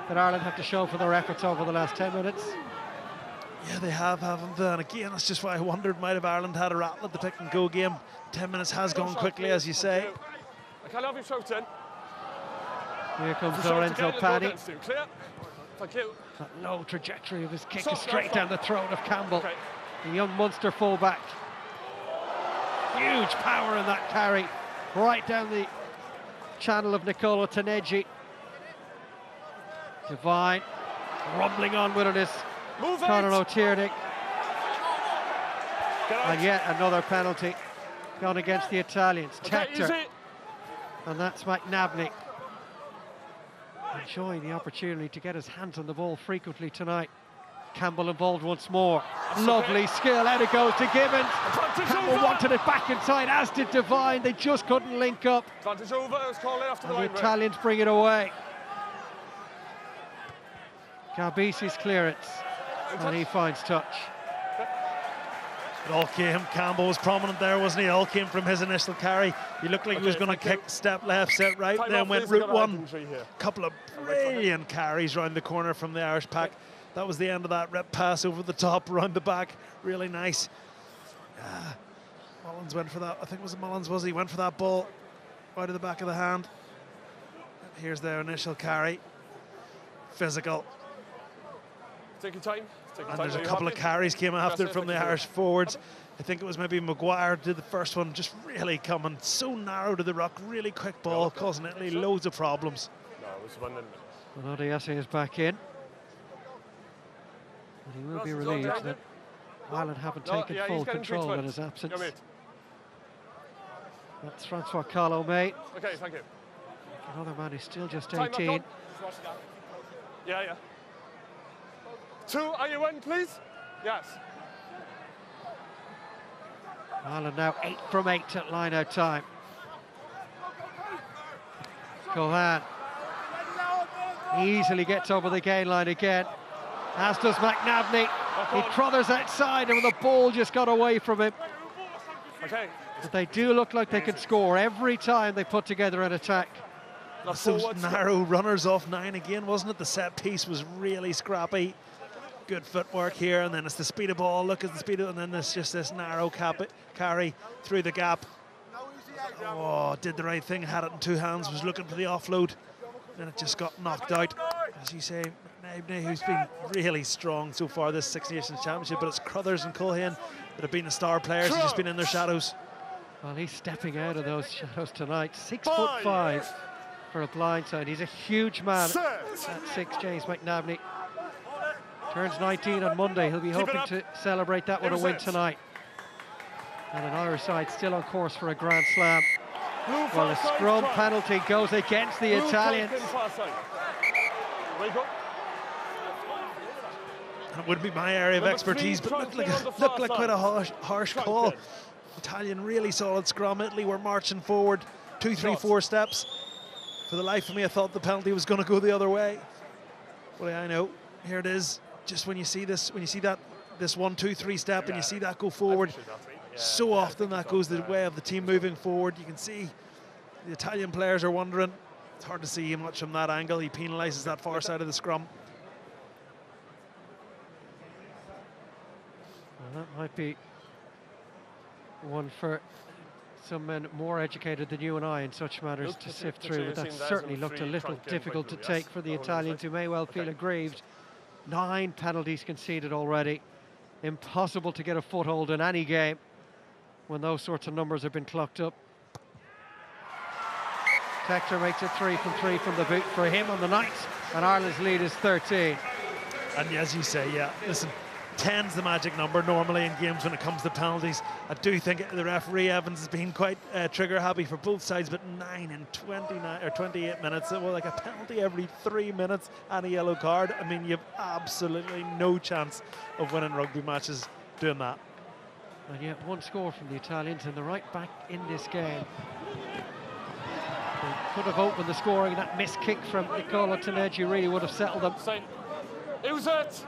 A: that Ireland have to show for their efforts over the last 10 minutes.
B: Yeah, they haven't they? And again, that's just why I wondered, might have Ireland had a rattle at the pick and go game. 10 minutes has gone quickly, as you say.
C: I can't have you shouting.
A: Here comes Lorenzo Pani.
C: Clear. Thank you.
A: That low trajectory of his kick
C: Stop,
A: is straight
C: stop.
A: down the throat of Campbell.
C: Okay.
A: The young Munster fullback. Huge power in that carry. Right down the channel of Nicolo Taneji. Devine rumbling on with it is
C: Move
A: Conor
C: it.
A: O'Tierney.
C: Get out.
A: And yet another penalty gone against the Italians.
C: Okay,
A: Tector.
C: easy.
A: And that's McNabney. Enjoying the opportunity to get his hands on the ball frequently tonight. Campbell involved once more. Lovely skill, out it goes to Gibbons.
C: Advantage
A: Campbell
C: over.
A: wanted it back inside, as did Devine. They just couldn't link up.
C: Advantage over. Let's call it after the
A: And the
C: line.
A: Italians bring it away. Gabisi's clearance, and he finds touch.
B: It all came, Campbell was prominent there, wasn't he? It all came from his initial carry. He looked like he was going to kick step left, step right,
C: Time
B: then
C: off,
B: went
C: please, we've
B: route
C: got a
B: one.
C: injury here.
B: Couple of brilliant carries round the corner from the Irish pack. That was the end of that rip pass over the top, round the back. Really nice. Mullins went for that. I think it was Mullins, was he? Went for that ball out of the back of the hand. Here's their initial carry. Physical.
C: Take your time. Take your
B: And
C: time.
B: there's
C: Are
B: a
C: you
B: couple of
C: happy?
B: carries came after
C: That's it,
B: from the
C: thank you.
B: Irish forwards. I think it was maybe Maguire did the first one, just really coming so narrow to the ruck, really quick ball, causing Italy loads of problems.
C: No, it was 1 minute.
A: And Odiassi is back in. And he will be relieved that Ireland haven't taken
C: yeah,
A: full
C: he's getting
A: control in
C: treatment.
A: his absence.
C: Yeah, mate.
A: That's Francois Carlo May,
C: Okay, thank you.
A: another man who's still just
C: Time back
A: 18.
C: on. Yeah, yeah. 2 IRE-ITA, please. Yes.
A: Ireland now 8 from 8 at line-out time. Cohan easily gets over the gain line again, as does McNabney. He trotters outside and the ball just got away from him.
C: Okay.
A: But they do look like they can score every time they put together an attack.
C: That's
B: Those
C: forwards.
B: narrow runners off 9 again, wasn't it? The set piece was really scrappy. Good footwork here, and then it's the speed of ball. Look at the speed of, and then there's just this narrow carry through the gap. Oh, did the right thing, had it in 2 hands, was looking for the offload, then it just got knocked out. As you say, McNabney, who's been really strong so far this 6Nations Championship, but it's Crothers and Culhane that have been the star players and just been in their shadows.
A: Well, he's stepping out of those shadows tonight. 6'5" for a blindside. He's a huge man at 6, James McNabney. Turns 19 on Monday. He'll be hoping to celebrate that with a win tonight. And an Irish side still on course for a Grand Slam. Well, a scrum penalty goes against the Italians.
B: It wouldn't be my area of
C: Number
B: expertise,
C: 3,
B: but looked like quite a harsh call. Italian really solid scrum. Italy were marching forward 2, 3, 4 steps. For the life of me, I thought the penalty was going to go the other way. Well, I know. Here it is. Just when you see this, when you see that this 1, 2, 3 step, and you see that go forward, so often that goes the way of the team moving forward. You can see the Italian players are wondering. It's hard to see much from that angle. He penalises that far side of the scrum.
A: Well, that might be one for some men more educated than you and I in such matters to sift through, but that certainly looked a little difficult to take for the Italians, who may well feel aggrieved. 9 penalties conceded already. Impossible to get a foothold in any game when those sorts of numbers have been clocked up. Tector makes it 3 from 3 from the boot for him on the night, and Ireland's lead is 13.
B: And as you say, yeah, listen, 10's the magic number normally in games when it comes to penalties. I do think the referee Evans has been quite trigger happy for both sides, but 9 in 29 or 28 minutes, well, like a penalty every 3 minutes and a yellow card. I mean, you have absolutely no chance of winning rugby matches doing that.
A: And yet one score from the Italians and the right back in this game. They could have opened the scoring. That missed kick from Nicola Toneggi really would have settled them.
C: Use it!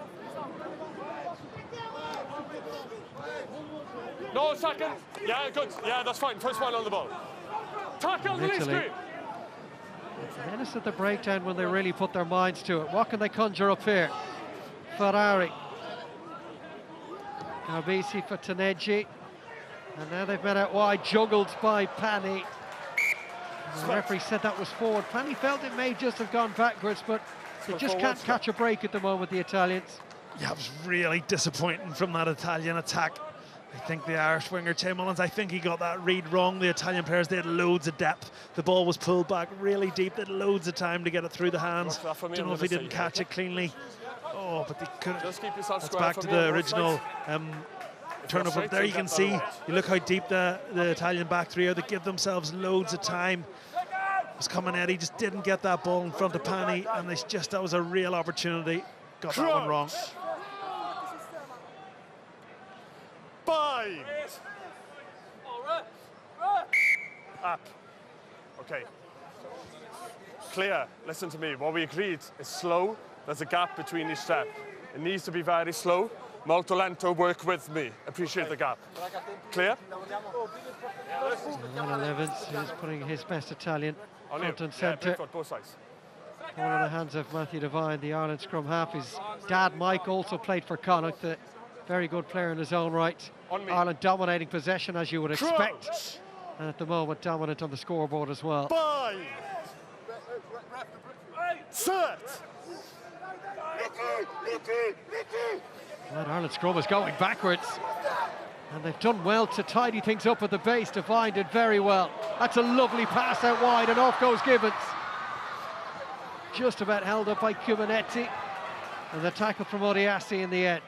C: No, second. Yeah, good. Yeah, that's fine. First one on the ball. Tackle, release screen.
A: It's menace at the breakdown when they really put their minds to it. What can they conjure up here? Ferrari. Garbisi for Toneggi. And now they've met out wide, juggled by Pani. The referee said that was forward. Pani felt it may just have gone backwards, but they just can't catch a break at the moment, the Italians.
B: Yeah, it was really disappointing from that Italian attack. I think the Irish winger, Che Mullins, I think he got that read wrong. The Italian players, they had loads of depth. The ball was pulled back really deep. They had loads of time to get it through the hands. Don't know if he didn't catch it cleanly. Oh, but they could have. That's back to the original turnover. There you can see, you look how deep the Italian back three are. They give themselves loads of time. It was coming out, he just didn't get that ball in front of Pani, and that was a real opportunity. Got that one wrong.
C: Bind. Up. Okay. Clear. Listen to me. What we agreed is slow. There's a gap between each step. It needs to be very slow. Molto lento. Work with me. Appreciate the gap. Clear?
A: Alan Evans is putting his best Italian front and centre.
C: Both sides.
A: All in the hands of Matthew Devine, the Ireland scrum half. His dad, Mike, also played for Connacht, the very good player in his own right. Ireland dominating possession, as you would expect. And at the moment, dominant on the scoreboard as well.
C: Bind. Set.
A: That Ireland scrum is going backwards. And they've done well to tidy things up at the base. Devine did very well. That's a lovely pass out wide, and off goes Gibbons. Just about held up by Cubanetti. And the tackle from Odiasi in the end.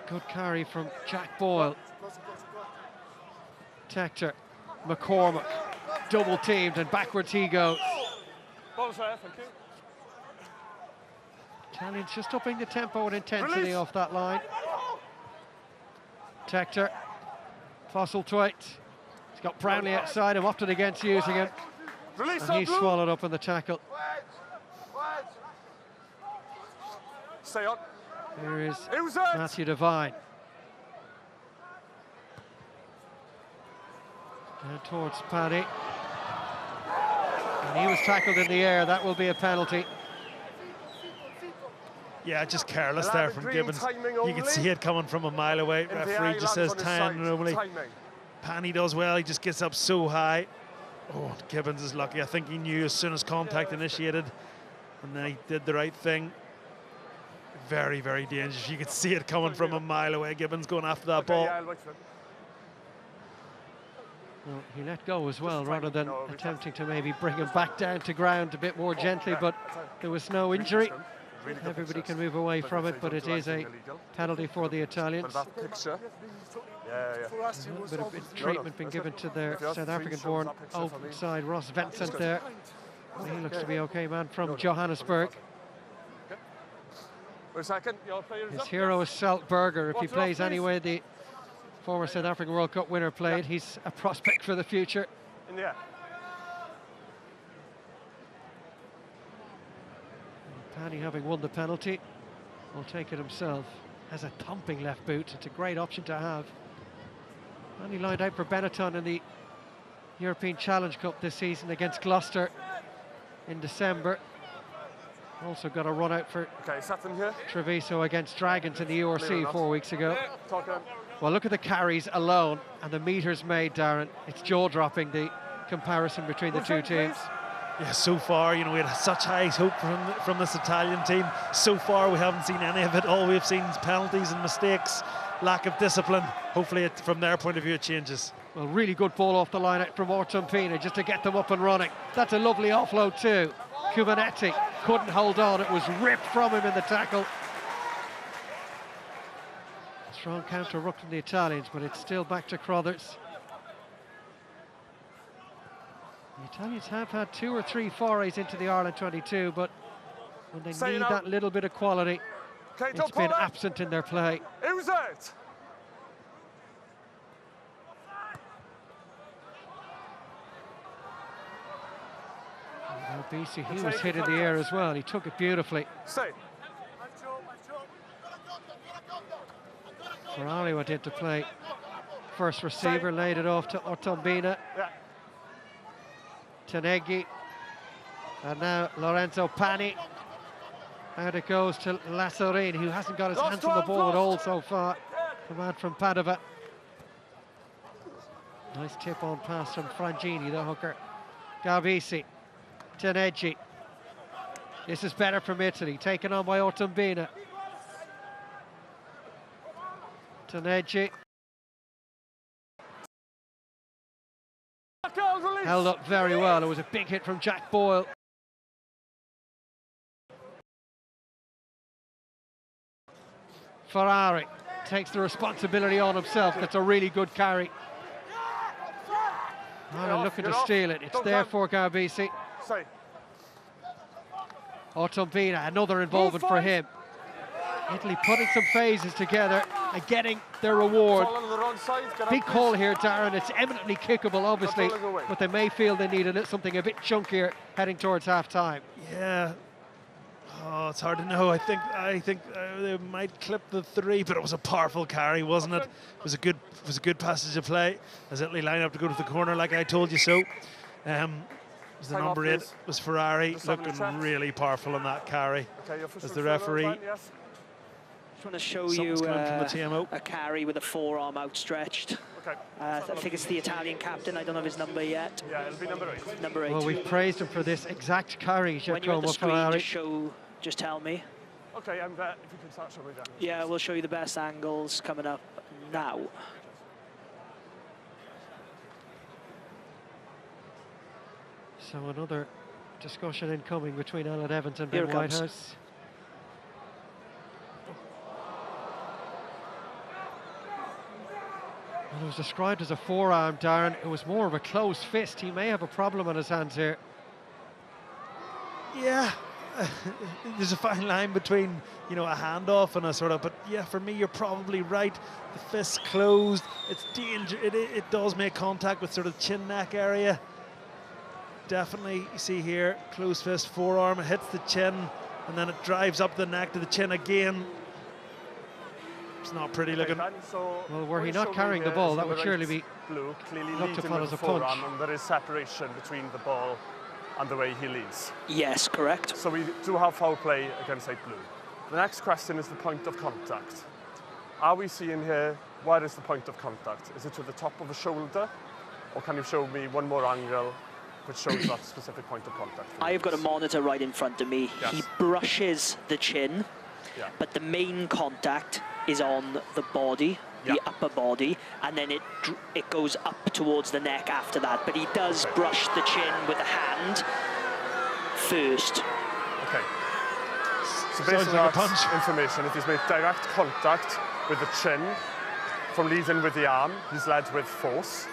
A: Good carry from Jack Boyle. Tector, McCormack, double teamed, and backwards he goes.
C: Thank you.
A: Italians just upping the tempo and intensity off that line. Tector, Fossil-Twite. He's got Brownlee outside him, opted against using him. And he's swallowed up in the tackle.
C: Stay on.
A: Here is Matthew Devine. Down towards Paddy. And he was tackled in the air. That will be a penalty.
B: Yeah, just careless there from Gibbons. You can see it coming from a mile away. Referee just says time normally. Pani does well, he just gets up so high. Oh, Gibbons is lucky. I think he knew as soon as contact initiated, and then he did the right thing. Very, very dangerous. You could see it coming from a mile away. Gibbons going after that ball.
A: Well, he let go as well, rather than attempting to maybe bring him back down to ground a bit more gently, but there was no injury. Everybody can move away from it, but it is a penalty for the Italians. A bit of treatment being given to their South African-born open side, Ross Vincent there. He looks to be okay, man, from Johannesburg. His hero is Saltberger. If he plays anyway, the former South African World Cup winner played. He's a prospect for the future. Paddy, having won the penalty, will take it himself. Has a thumping left boot. It's a great option to have. And he lined out for Benetton in the European Challenge Cup this season against Gloucester in December. Also got a run out for Treviso against Dragons in the URC 4 weeks ago. Well, look at the carries alone and the meters made, Darren. It's jaw-dropping, the comparison between the two teams.
B: Yeah, so far, you know, we had such high hope from this Italian team. So far, we haven't seen any of it. All we've seen is penalties and mistakes, lack of discipline. Hopefully, from their point of view, it changes.
A: Well, really good ball off the line from Ortumpina just to get them up and running. That's a lovely offload too. Cubanetti couldn't hold on. It was ripped from him in the tackle. Strong counter ruck from the Italians, but it's still back to Crothers. The Italians have had 2 or 3 forays into the Ireland 22, but when they need that little bit of quality, It's been absent in their play.
C: Who's it?
A: BC, he was hit in the air as well. He took it beautifully.
C: Stay.
A: Ferrari went into play. First receiver laid it off to Otombina.
C: Yeah.
A: Taneghi. And now Lorenzo Pani. Out it goes to Lassorin, who hasn't got his hands on the ball at all so far. The man from Padova. Nice tip on pass from Frangini, the hooker. Garbisi. Taneghi. This is better from Italy, taken on by Otombina. Taneghi. Held up very well. It was a big hit from Jack Boyle. Ferrari takes the responsibility on himself. That's a really good carry. Oh, looking to steal it. It's there for Garbisi. Otombina, another involvement for him. Italy putting some phases together and getting their reward. Big call here, Darren. It's eminently kickable, obviously, but they may feel they need something a bit chunkier heading towards half-time.
B: Yeah. Oh, it's hard to know. I think they might clip the 3, but it was a powerful carry, wasn't it? It was a good passage of play as Italy line up to go to the corner, like I told you so. Was the number 8 was Ferrari, looking really powerful on that carry. As the referee.
D: Just want to show you a carry with a forearm outstretched. I think it's the Italian captain. I don't have his number yet.
C: Yeah, it'll be number 8.
D: Number 8.
A: Well, we've praised him for this exact carry,
D: when you're at the screen,
A: Ferrari.
D: just tell me.
C: Okay, I'm there. If you can start showing me that.
D: Yeah, we'll show you the best angles coming up now.
A: So another discussion incoming between Alan Evans and
D: Here
A: Ben
D: it comes.
A: Whitehouse. Well, it was described as a forearm, Darren. It was more of a closed fist. He may have a problem on his hands here.
B: Yeah, there's a fine line between, you know, a handoff and a sort of, but yeah, for me, you're probably right. The fist closed. It's danger. It does make contact with sort of chin neck area. Definitely, you see here, closed fist, forearm, it hits the chin, and then it drives up the neck to the chin again. It's not pretty looking.
A: Well, were he not carrying the ball, that would surely be
C: blue, clearly
A: looked upon as a
C: forearm,
A: punch.
C: and there is separation between the ball and the way he leads.
D: Yes, correct.
C: So we do have foul play against light blue. The next question is the point of contact. Are we seeing here, where is the point of contact? Is it to the top of the shoulder, or can you show me one more angle which shows that specific point of contact?
D: I've got a monitor right in front of me.
C: Yes.
D: He brushes the chin,
C: Yeah.
D: but the main contact is on the body, the upper body, and then it goes up towards the neck after that. But he does brush the chin with the hand first.
C: Okay. So based on that information, if he's made direct contact with the chin from leading with the arm, he's led with force,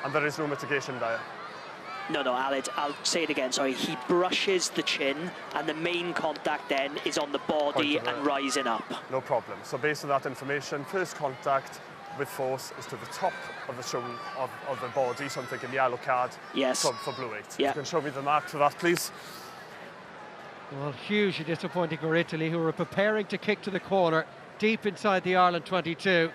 C: and there is no mitigation there.
D: No, I'll say it again, sorry. He brushes the chin, and the main contact then is on the body and rising up.
C: No problem. So based on that information, first contact with force is to the top of the shoulder of the body, so I'm thinking yellow card for blue 8.
D: Yeah.
C: You can show me the mark for that, please.
A: Well, hugely disappointing for Italy, who were preparing to kick to the corner, deep inside the Ireland 22.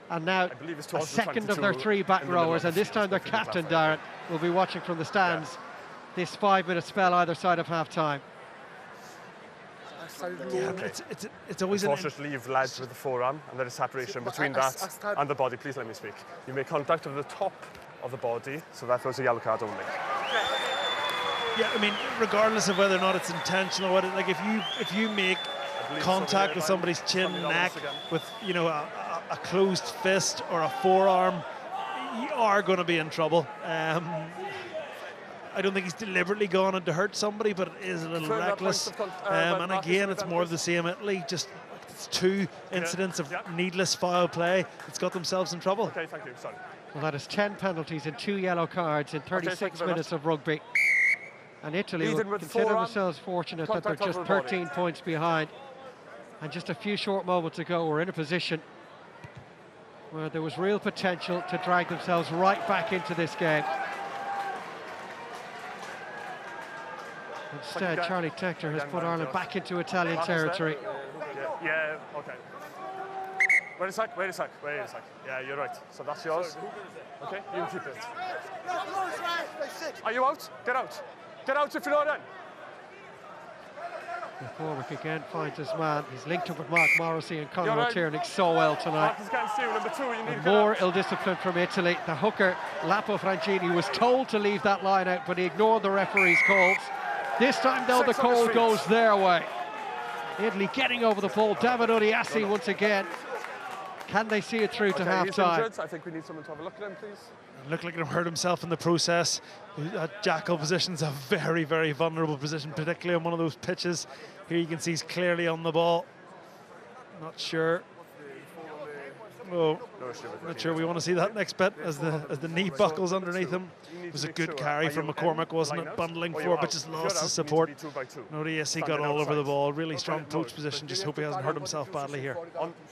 A: And now a second of their 3 back rowers, and this time their captain, Darren, will be watching from the stands this 5-minute spell either side of half-time.
B: Yeah, it's always
C: unfortunately you've led with the forearm, and there is separation between that and the body. Please let me speak. You make contact with the top of the body, so that was a yellow card only.
B: Yeah, I mean, regardless of whether or not it's intentional, like if you make contact with somebody's chin, neck, with, you know, a closed fist or a forearm, you are going to be in trouble. I don't think he's deliberately gone in to hurt somebody, but it is a little reckless. And again, it's more of the same. Italy, just it's 2 incidents of needless foul play. It's got themselves in trouble.
C: Okay, thank you. Sorry.
A: Well, that is 10 penalties and 2 yellow cards in 36 minutes of rugby. And Italy will consider themselves fortunate that they're just 13 points behind. And just a few short moments ago, we're in a position where there was real potential to drag themselves right back into this game. Instead, Charlie Tector has put Ireland back into Italian territory.
C: Yeah, okay. Wait a sec. Yeah, you're right. So that's yours. Okay, you keep it. Are you out? Get out. Get out if you're not in.
A: Warwick again finds his man. He's linked up with Mark Morrissey and Conor Tiernan so well tonight. More ill-discipline from Italy. The hooker, Lapo Francini, was told to leave that line out, but he ignored the referee's calls. This time, though, the call goes their way. Italy getting over the ball. David Odiassi once again. Can they see it through to half-time?
C: I think we need someone to have a look at him, please.
B: Looked like he hurt himself in the process. That jackal position's a very, very vulnerable position, particularly on one of those pitches. Here you can see he's clearly on the ball. Not sure. Oh, not sure we want to see that next bit as the knee buckles underneath him. It was a good carry from McCormack, wasn't it? Bundling forward, but just lost his support. Odiassi got all over the ball. Really strong poach position. Just hope he hasn't hurt himself badly here.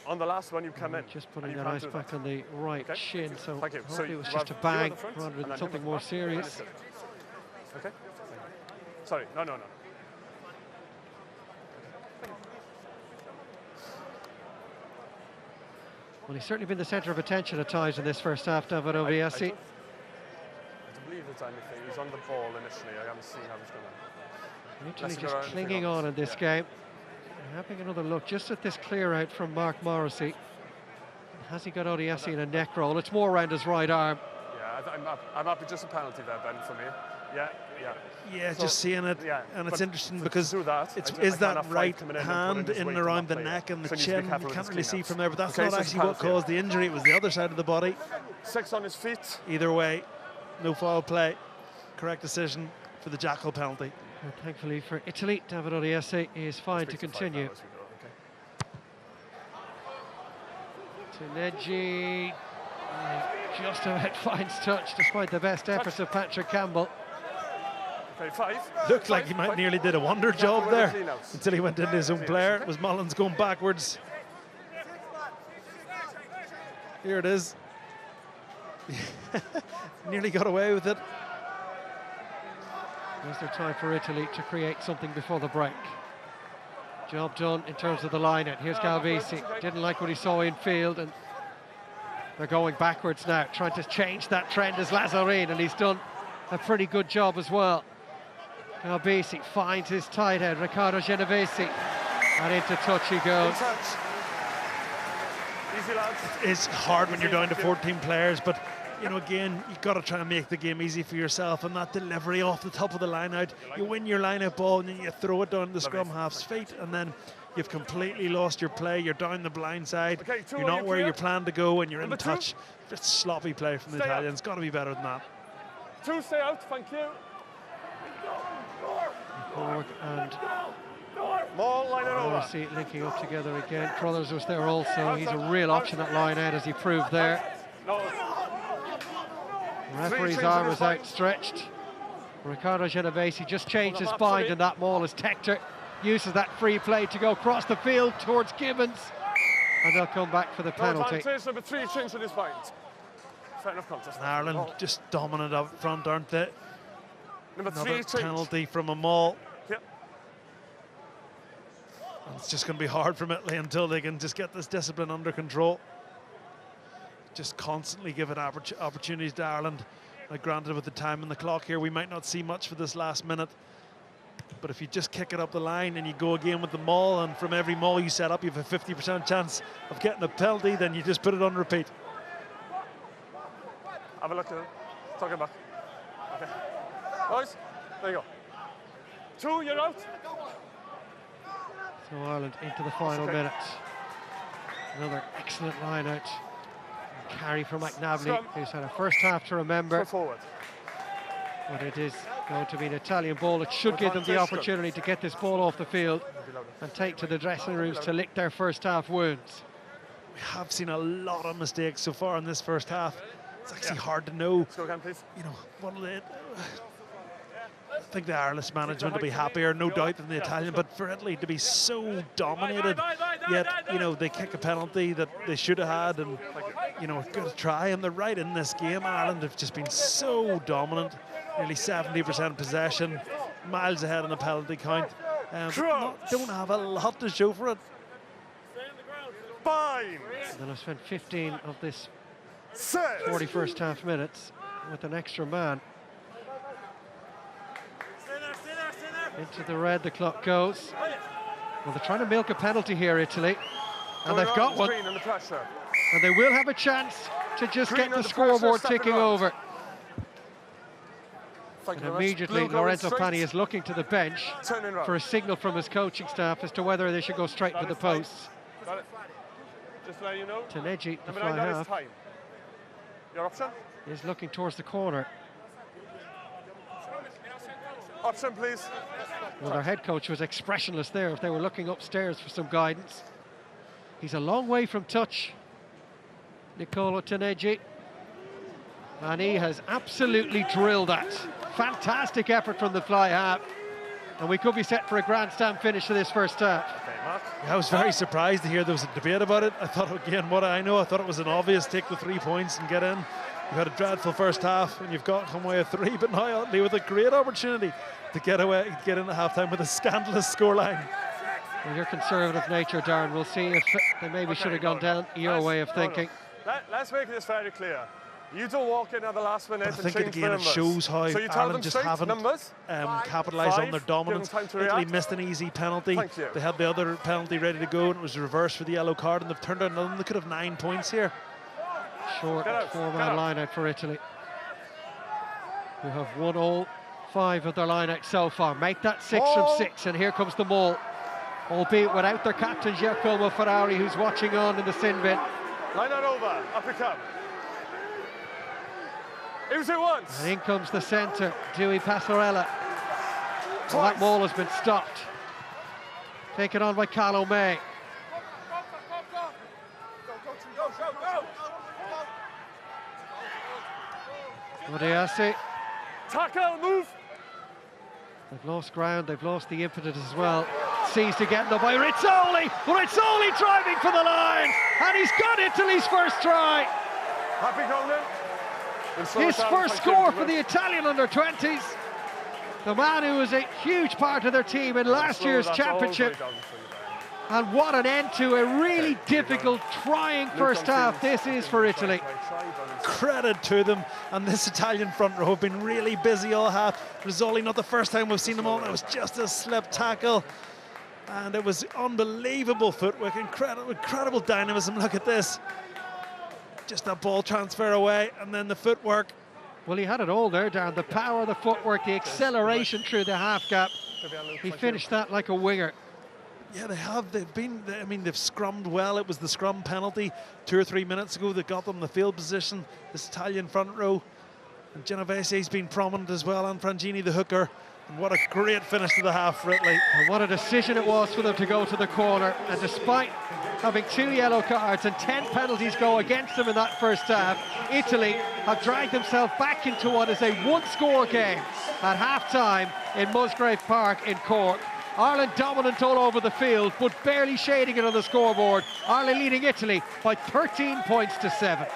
C: On the last one, you come in.
A: Just putting that ice back on the right shin, so hopefully it was just a bang rather than something more serious.
C: Okay. Sorry, no.
A: Well, he's certainly been the centre of attention at times in this first half, David Odiassi.
C: I don't believe it's anything. He's on the ball initially. I haven't seen how he's going to.
A: Italy just clinging on in this game. And having another look just at this clear out from Mark Morrissey. Has he got Odiassi in a neck roll? It's more around his right arm.
C: Yeah, I'm happy. Just a penalty there, Ben, for me.
B: Yeah, so, just seeing it, and it's interesting because is that right hand in and around the neck and the chin? You can't really see from there, but that's not actually what caused the injury. It was the other side of the body.
C: 6 on his feet.
B: Either way, no foul play. Correct decision for the jackal penalty.
A: And thankfully for Italy, David Odiassi is fine to continue. Tineji just about finds touch despite the best efforts of Patrick Campbell.
B: Looked like he might nearly did a wonder job there until he went into his own player. It was Mullins going backwards. Here it is. Nearly got away with it.
A: Is there time for Italy to create something before the break? Job done in terms of the line-out. Here's Calvisi. Didn't like what he saw in field, and they're going backwards now, trying to change that trend as Lazzarin, and he's done a pretty good job as well. Calvisi finds his tight end, Riccardo Genovesi, and into touch he goes.
C: Easy, lads.
B: It's hard when you're down to 14 players, but you know, again, you've got to try and make the game easy for yourself, and that delivery off the top of the line out, you win your line out ball and then you throw it down the scrum half's feet, and then you've completely lost your play. You're down the blind side, you're not where you planned to go, and you're in touch. Just sloppy play from the Italians. Got to be better than that.
C: 2, stay out, thank you.
A: Cork and
C: Morrissey
A: linking up together again. Crothers was there also. He's a real option at line out, as he proved there. The referee's arm was outstretched. Riccardo Genovesi just changed his bind in that maul as Tector uses that free play to go across the field towards Gibbons, and they'll come back for the penalty.
C: Number 3 changed his bind. Fair enough contest.
B: Ireland just dominant up front, aren't they?
C: Number 3
B: Another penalty from a maul.
C: Yep.
B: And it's just going to be hard from Italy until they can just get this discipline under control. Just constantly give it opportunities to Ireland. Granted, with the time and the clock here, we might not see much for this last minute. But if you just kick it up the line and you go again with the maul, and from every maul you set up, you have a 50% chance of getting a penalty, then you just put it on repeat.
C: Have a look at it. Talk about. Okay. Boys, there you go. 2, you're out.
A: So Ireland into the final minutes. Another excellent line out. Carry from McNabney, who's had a first half to remember. But it is going to be an Italian ball. It should give them the opportunity to get this ball off the field and take to the dressing rooms to lick their first half wounds.
B: We have seen a lot of mistakes so far in this first half. It's actually hard to know.
C: Let's go again, please.
B: You know, what will they? I think the Irish management will be happier, no doubt, than the Italian. But for Italy to be so dominated yet, you know, they kick a penalty that they should have had, and, you know, a good try, and they're right in this game. Ireland have just been so dominant, nearly 70% possession, miles ahead on the penalty count. Don't have a lot to show for it.
C: Fine.
A: They'll have spent 15 of this 41st half minutes with an extra man. Into the red the clock goes. Well, they're trying to milk a penalty here, Italy, and they've got one. And they will have a chance to just get the scoreboard ticking over. And immediately Lorenzo Pani is looking to the bench for a signal from his coaching staff as to whether they should go straight for the posts.
C: Just to let you know.
A: Taneji, the fly half,
C: Your option?
A: is looking towards the corner.
C: Option, please.
A: Well, their head coach was expressionless there if they were looking upstairs for some guidance. He's a long way from touch, Nicolo Taneji. And he has absolutely drilled that. Fantastic effort from the fly half. And we could be set for a grandstand finish for this first half.
B: I was very surprised to hear there was a debate about it. I thought, again, I thought it was an obvious take the 3 points and get in. You've had a dreadful first half and you've got come away with 3, but now Otley with a great opportunity to get in at half-time with a scandalous scoreline.
A: Well, your conservative nature, Darren, we'll see if they maybe should have gone down your way of thinking.
C: Let's make this very clear. You don't walk in at the last minute and change
B: again, it shows how Ireland just haven't capitalised on their dominance. Italy missed an easy penalty. They had the other penalty ready to go, and it was reversed for the yellow card, and they've turned out another. They could have 9 points here.
A: Short four-man line-out for Italy, who have won all 5 of their line-out so far. Make that 6 from 6, and here comes the maul, albeit without their captain Giacomo Ferrari, who's watching on in the sin bin.
C: Line-out over, up it comes. It was it once.
A: And in comes the centre, Dewey Passarella. Well, that ball has been stopped. Taken on by Carlo May. Odiasi.
C: Tackle, move.
A: They've lost ground, they've lost the impetus as well. Seized again though by Rizzoli. Rizzoli driving for the line. And he's got Italy's first try.
C: Happy Conan.
A: His first score for the Italian under-20s. The man who was a huge part of their team in last year's championship. And what an end to a really difficult, trying first half this is for Italy.
B: Credit to them, and this Italian front row have been really busy all half. Rizzoli, not the first time we've seen them all, it was just a slip tackle. And it was unbelievable footwork, incredible dynamism. Look at this. Just that ball transfer away, and then the footwork.
A: Well, he had it all there, Darren. The power, the footwork, the acceleration through the half gap. He finished that like a winger.
B: Yeah, they have. They've scrummed well. It was the scrum penalty 2 or 3 minutes ago that got them the field position. This Italian front row. And Genovese's been prominent as well, and Frangini, the hooker. And what a great finish to the half for Italy.
A: And what a decision it was for them to go to the corner. And despite having 2 yellow cards and 10 penalties go against them in that first half, Italy have dragged themselves back into what is a one-score game at half-time in Musgrave Park in Cork. Ireland dominant all over the field, but barely shading it on the scoreboard. Ireland leading Italy by 13 points to 7.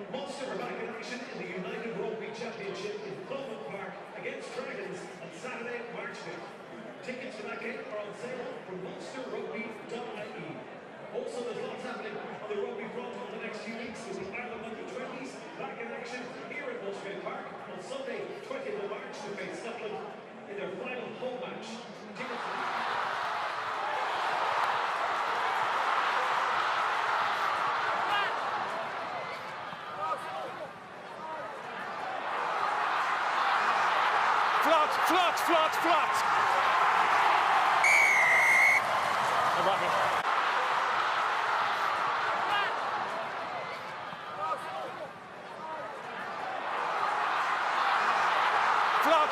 E: Munster are back in action in the United Rugby Championship in Thomond Park against Dragons on Saturday, March 5th. Tickets to that game are on sale from munsterrugby.ie. Also, there's lots happening on the rugby front over the next few weeks with the Ireland under-20s back in action here at Musgrave Park on Sunday, 20th of March to face Scotland in their final home match. Tickets
C: Flat. I'm happy. Flat.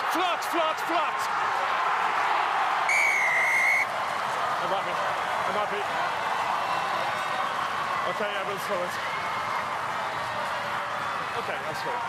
C: I'm happy. Flat. I'm happy. Okay, I will throw it. Okay, that's good.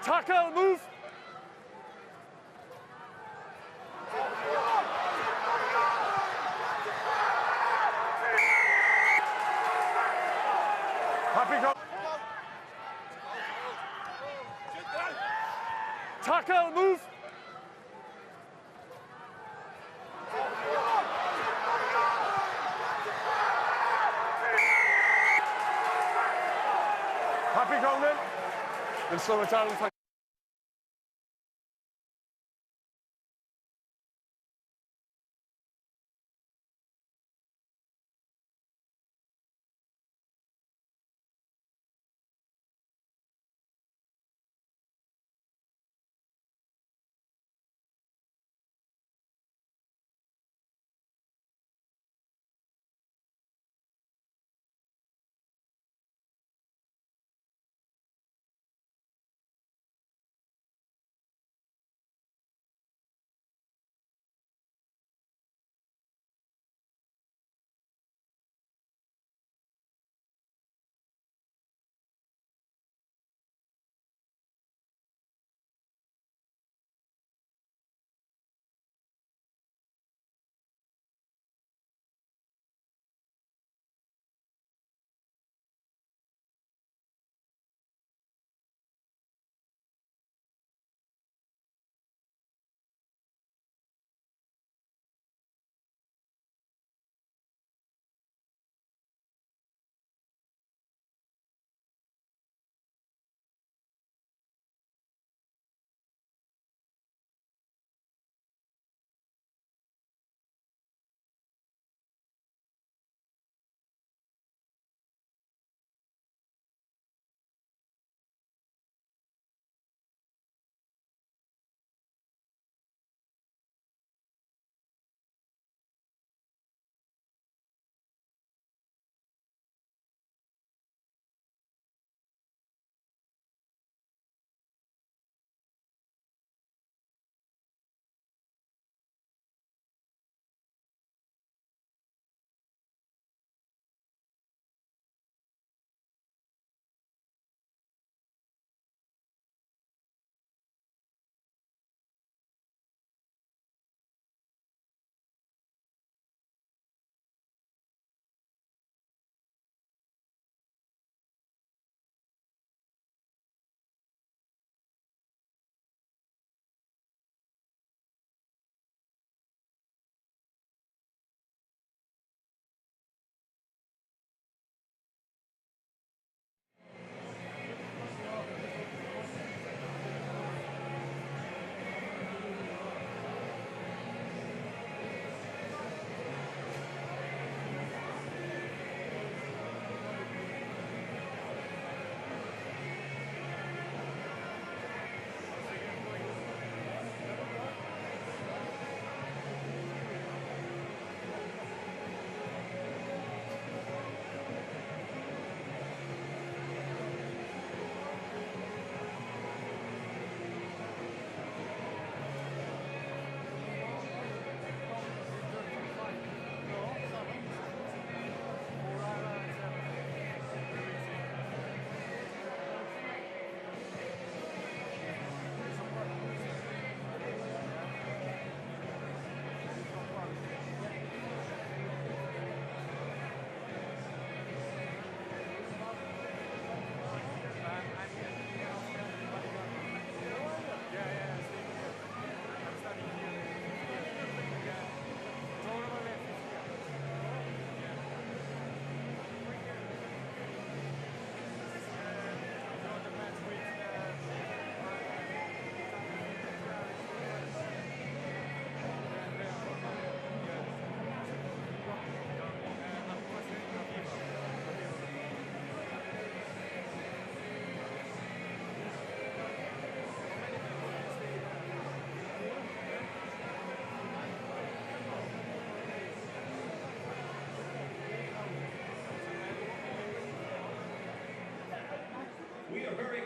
C: Tackle, move. Happy go. Tackle, move. Happy going in. Then slow it down.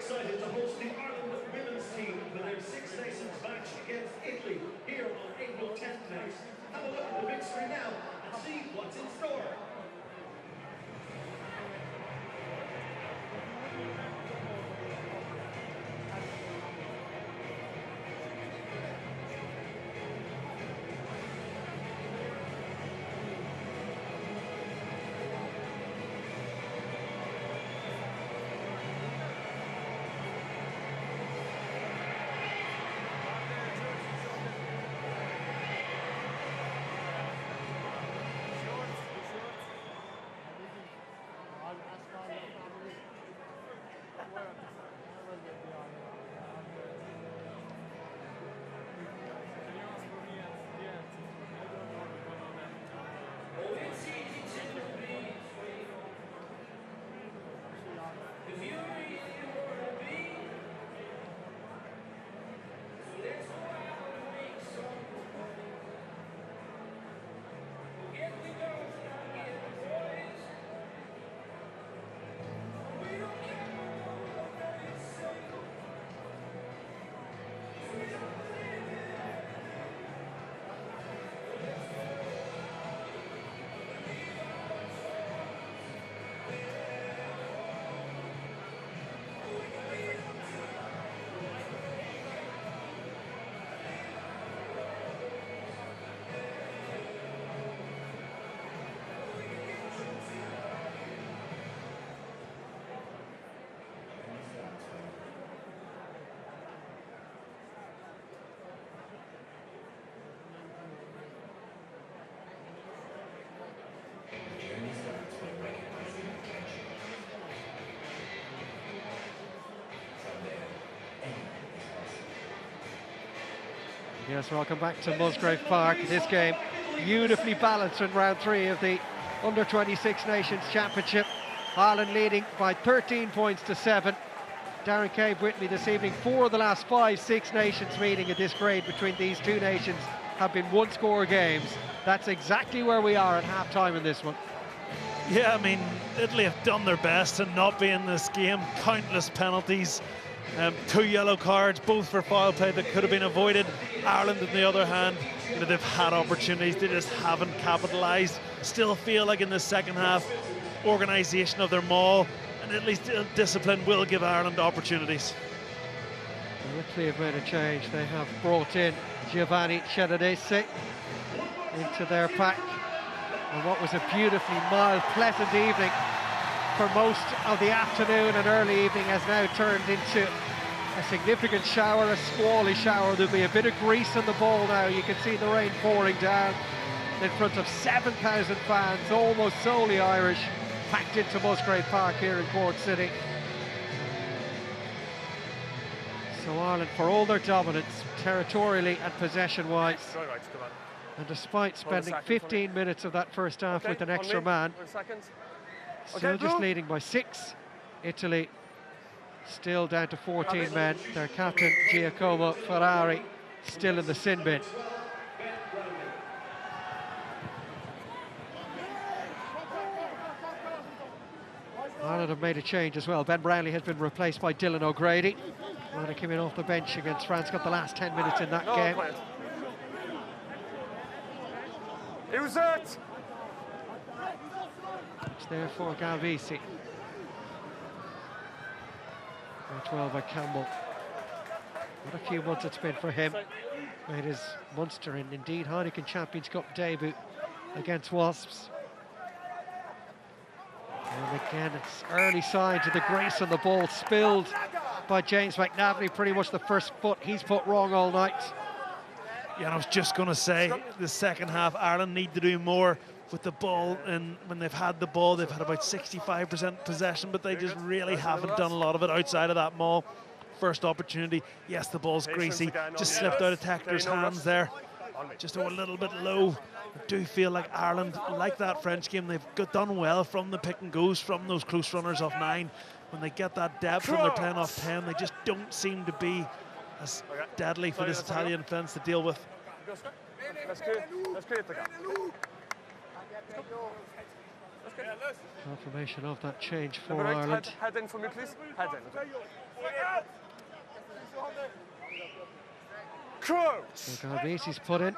E: excited to host the Ireland women's team for their Six Nations match against Italy here on April 10th next. Have a look at the big screen now and see what's in store.
A: Yes, welcome back to Musgrave Park. This game beautifully balanced in round 3 of the Under-20 Six Nations Championship. Ireland leading by 13 points to 7. Darren Cave with me this evening. 4 of the last 5 Six Nations meeting at this grade between these two nations have been one-score games. That's exactly where we are at half-time in this one.
B: Yeah, I mean, Italy have done their best to not be in this game. Countless penalties. 2 yellow cards, both for foul play that could have been avoided. Ireland, on the other hand, you know, they've had opportunities, they just haven't capitalised. Still feel like in the second half, organisation of their maul and Italy's discipline will give Ireland opportunities.
A: Italy have made a change. They have brought in Giovanni Cedadese into their pack. And what was a beautifully mild, pleasant evening for most of the afternoon and early evening has now turned into a significant shower, a squally shower. There'll be a bit of grease on the ball now. You can see the rain pouring down in front of 7,000 fans, almost solely Irish, packed into Musgrave Park here in Cork City. So Ireland, for all their dominance, territorially and possession-wise, and despite spending 15 minutes of that first half with an extra man, still just leading by 6. Italy still down to 14 men. Their captain, Giacomo Ferrari, still in the sin bin. Ireland have made a change as well. Ben Brownlee has been replaced by Dylan O'Grady. Ireland came in off the bench against France, got the last 10 minutes in that game.
C: Who's it?
A: It's there for Galvisi. 12 by Campbell. What a few months it's been for him. Made his Munster and indeed Heineken Champions Cup debut against Wasps. And again, it's early signs of the grace on the ball spilled by James McNavely. Pretty much the first foot he's put wrong all night.
B: Yeah, and I was just going to say, the second half, Ireland need to do more with the ball, and when they've had the ball, they've had about 65% possession, but they just really haven't done a lot of it outside of that maul. First opportunity, yes, the ball's greasy, just slipped out of Tector's hands there, just a little bit low. I do feel like Ireland, like that French game, they've done well from the pick and goes, from those close runners off 9. When they get that depth and they're playing off 10, they just don't seem to be as deadly for this Italian defence to deal with.
C: Let's create the gap.
A: Confirmation of that change for
C: Number 8,
A: Ireland.
C: head in for me, please. Head in. Okay. Crouch.
A: So Garbisi's put in.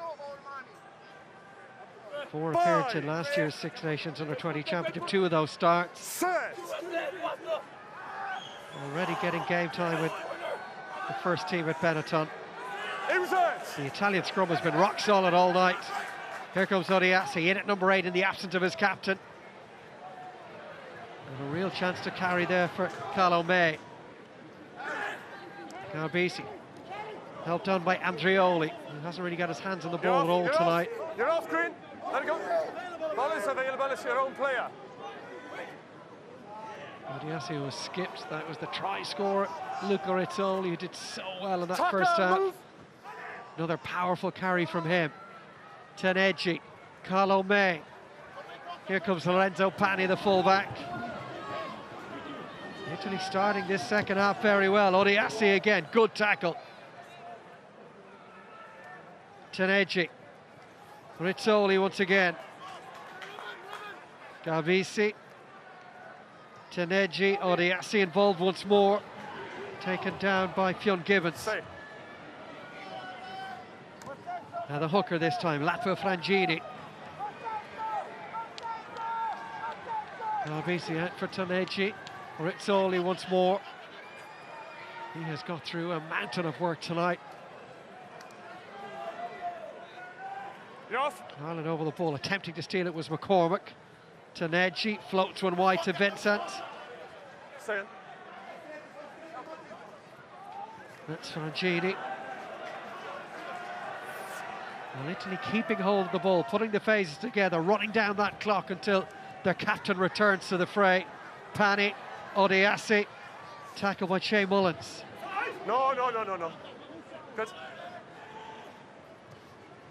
A: 4 appearances in last year's Six Nations Under-20 Championship. 2 of those starts.
C: Set.
A: Already getting game time with the first team at Benetton. The Italian scrum has been rock solid all night. Here comes Odiasi in at number 8 in the absence of his captain. And a real chance to carry there for Carlo May. Garbisi helped on by Andrioli, who hasn't really got his hands on the ball at all tonight.
C: You're off, Green. Let it go. Ball is available as your own player.
A: Odiasi was skipped. That was the try scorer, Luca Rizzoli, who did so well in that first half. Another powerful carry from him. Teneggi, Carlo May. Here comes Lorenzo Pani, the fullback. Italy starting this second half very well. Odiasi again, good tackle. Teneggi, Rizzoli once again. Garbisi, Teneggi, Odiasi involved once more. Taken down by Fionn Gibbons. Now the hooker this time, Latvo Frangini. Garbisi out for Teneggi. Rizzoli once more. He has got through a mountain of work tonight. Ireland over the ball, attempting to steal it was McCormack. Teneggi floats one wide to Vincent. That's Frangini. Well, Italy keeping hold of the ball, putting the phases together, running down that clock until their captain returns to the fray. Pani, Odiasi, tackled by Shea Mullins.
C: No. Good.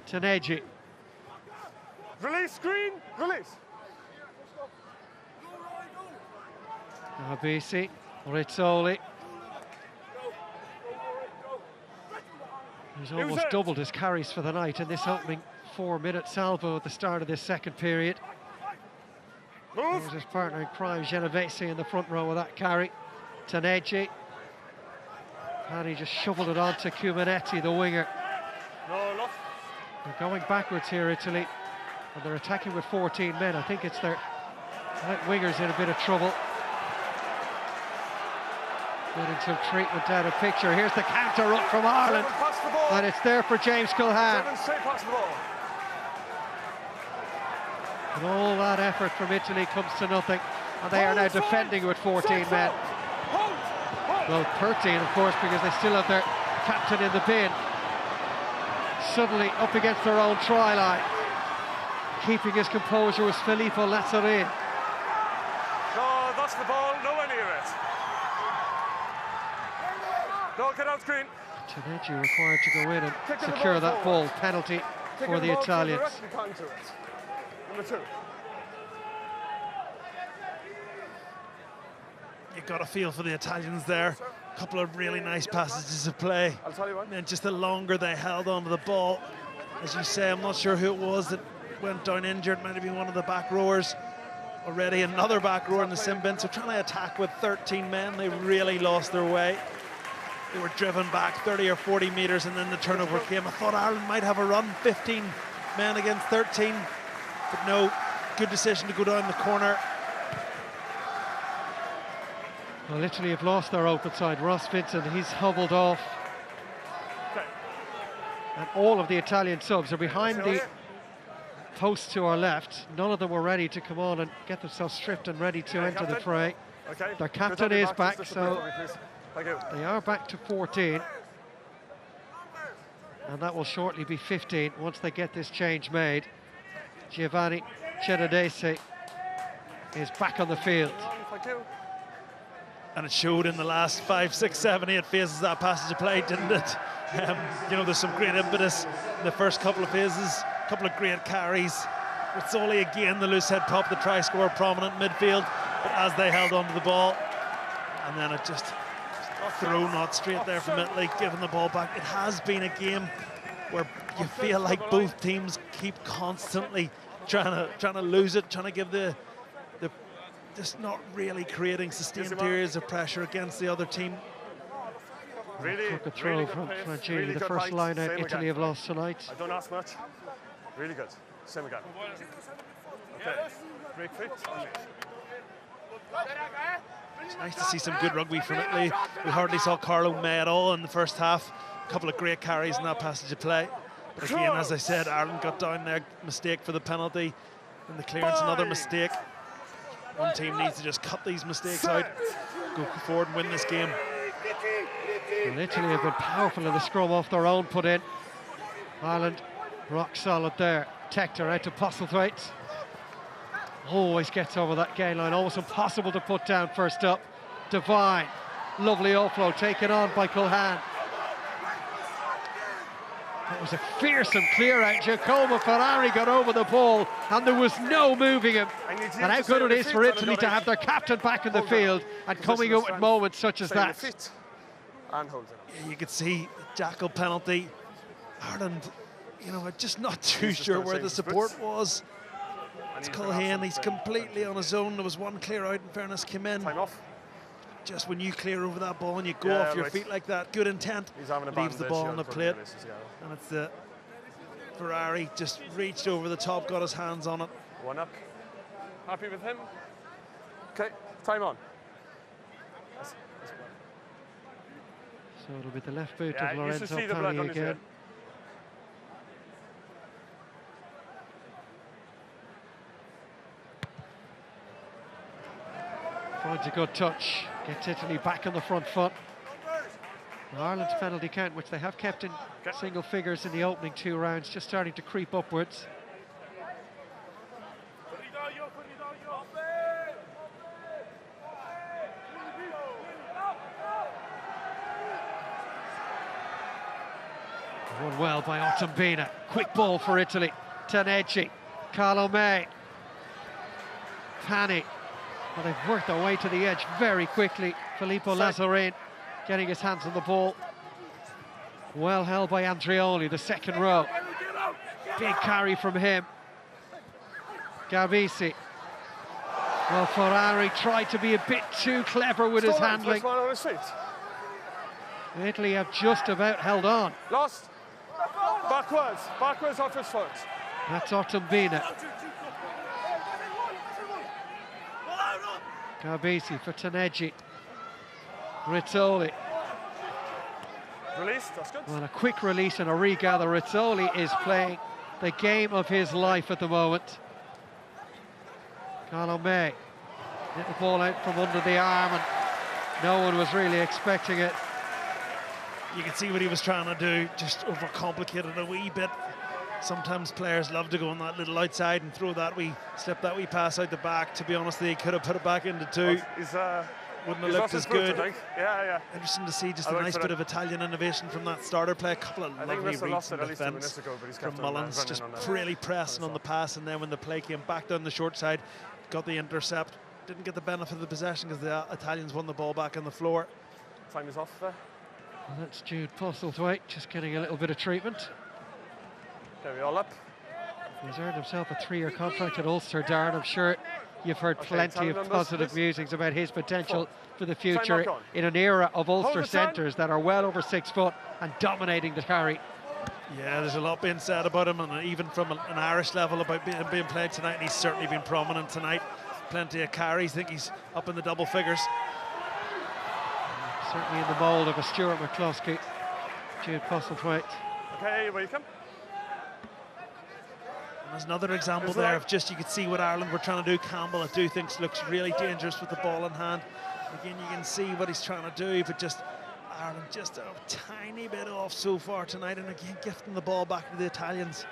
A: Teneggi.
C: Release, Green, release.
A: Garbisi, Rizzoli. He's almost doubled his carries for the night in this opening 4-minute salvo at the start of this second period. There's his partner in crime, Genovese, in the front row of that carry. Teneggi. And he just shoveled it on to Cumanetti, the winger.
C: No.
A: They're going backwards here, Italy. And they're attacking with 14 men. I think it's their right wingers in a bit of trouble. Getting some treatment out of picture. Here's the counter up from Ireland. And it's there for James Culhane. And all that effort from Italy comes to nothing. And they are now defending with 14 men. Well, 13, of course, because they still have their captain in the bin. Suddenly up against their own try line. Keeping his composure was Filippo Lazzarin.
C: No, that's the ball, nowhere near it. No, get out, Green.
A: Teneggi required to go in and secure that ball. Penalty for the Italians.
C: Number 2.
B: You've got a feel for the Italians there. A couple of really nice passages of play.
C: I'll tell you what.
B: And just the longer they held onto the ball, as you say, I'm not sure who it was that went down injured. Might have been one of the back rowers. Already another back rower in the sim bin. So trying to attack with 13 men, they really lost their way. They were driven back 30 or 40 metres and then the turnover came. I thought Ireland might have a run, 15 men against 13. But no, good decision to go down the corner.
A: Well, Italy have lost their open side. Ross Vincent, he's hobbled off. And all of the Italian subs are behind the posts to our left. None of them were ready to come on and get themselves stripped and ready to enter the fray. Their captain is back, so they are back to 14. And that will shortly be 15 once they get this change made. Giovanni Genovese is back on the field.
B: And it showed in the last 5, 6, 7, 8 phases that passage of play, didn't it? You know, there's some great impetus in the first couple of phases, a couple of great carries. Rizzoli again, the loose head top, the try scorer, prominent midfield, but as they held onto the ball, and then it just throw not straight there from Italy, giving the ball back. It has been a game where you feel like both teams keep constantly trying to lose it, trying to give the just not really creating sustained periods of pressure against the other team.
C: Really,
A: Took a throw
C: really
A: from
C: good pace,
A: Francini,
C: really
A: the
C: good
A: first
C: height.
A: line out
C: Same
A: Italy
C: again.
A: have lost tonight.
C: I don't ask much. Really good. Same again. Okay. Break feet.
B: It's nice to see some good rugby from Italy. We hardly saw Carlo May at all in the first half. A couple of great carries in that passage of play. But again, as I said, Ireland got down there, mistake for the penalty, and the clearance, another mistake. One team needs to just cut these mistakes out, go forward and win this game.
A: Well, Italy have been powerful in the scrum off their own put in. Ireland rock solid there. Tector out to Postlethwaite. Always gets over that gain line, almost impossible to put down first up. Devine, lovely offload taken on by Culhan. That was a fearsome clear out. Giacomo Ferrari got over the ball and there was no moving him. And how good it is for Italy to have their captain back in the field and coming out at moments such as that.
C: And hold it.
B: You could see jackal penalty. Ireland, you know, just not too sure where the support was. It's Culhane, he's completely on his own. There was one clear out, in fairness, came in.
C: Time off.
B: Just when you clear over that ball and you go off your feet like that, good intent, leaves the ball on the plate. And it's the Ferrari just reached over the top, got his hands on it.
C: One up. Happy with him? Okay, time on.
A: So it'll be the left boot
C: Yeah,
A: of
C: you should
A: Lorenzo
C: see the blood
A: Pani
C: on his
A: again.
C: ear.
A: Finds a good touch, gets Italy back on the front foot. Ireland's penalty count, which they have kept in single figures in the opening 2 rounds, just starting to creep upwards. Run well by Ottambina. Quick ball for Italy. Taneggi, Carlo May, Pani. Well, they've worked their way to the edge very quickly. Filippo Lazzarin getting his hands on the ball. Well held by Andreoli, the second row. Big carry from him. Garbisi. Well, Ferrari tried to be a bit too clever with his handling.
C: On his feet.
A: Italy have just about held on.
C: Lost. Backwards off his foot.
A: That's Ottambina. Garbisi for Taneggi. Rizzoli.
C: Release, that's good.
A: Well, a quick release and a regather. Rizzoli is playing the game of his life at the moment. Carlo May. Hit the ball out from under the arm and no one was really expecting it.
B: You can see what he was trying to do, just overcomplicate it a wee bit. Sometimes players love to go on that little outside and slip that wee pass out the back. To be honest, they could have put it back into 2. Wouldn't have looked as good.
C: Yeah.
B: Interesting to see just a nice bit of Italian innovation from that starter play. A couple of lovely reads in defence from Mullins, just really pressing on the pass, and then when the play came back down the short side, got the intercept. Didn't get the benefit of the possession because the Italians won the ball back on the floor.
C: Time is off there.
A: And that's Jude Postlethwaite just getting a little bit of treatment.
C: Okay, we all up.
A: He's earned himself a 3-year contract at Ulster, Darren. I'm sure you've heard plenty of positive musings about his potential for the future in an era of Ulster centres that are well over 6 foot and dominating the carry.
B: Yeah, there's a lot being said about him, and even from an Irish level about him being played tonight, and he's certainly been prominent tonight. Plenty of carries. I think he's up in the double figures.
A: Certainly in the mould of a Stuart McCloskey. Jude Postlethwaite.
C: Okay, welcome.
B: And there's another example there of just, you could see what Ireland were trying to do. Campbell, I do think, looks really dangerous with the ball in hand. Again, you can see what he's trying to do, but just Ireland just a tiny bit off so far tonight, and again gifting the ball back to the Italians.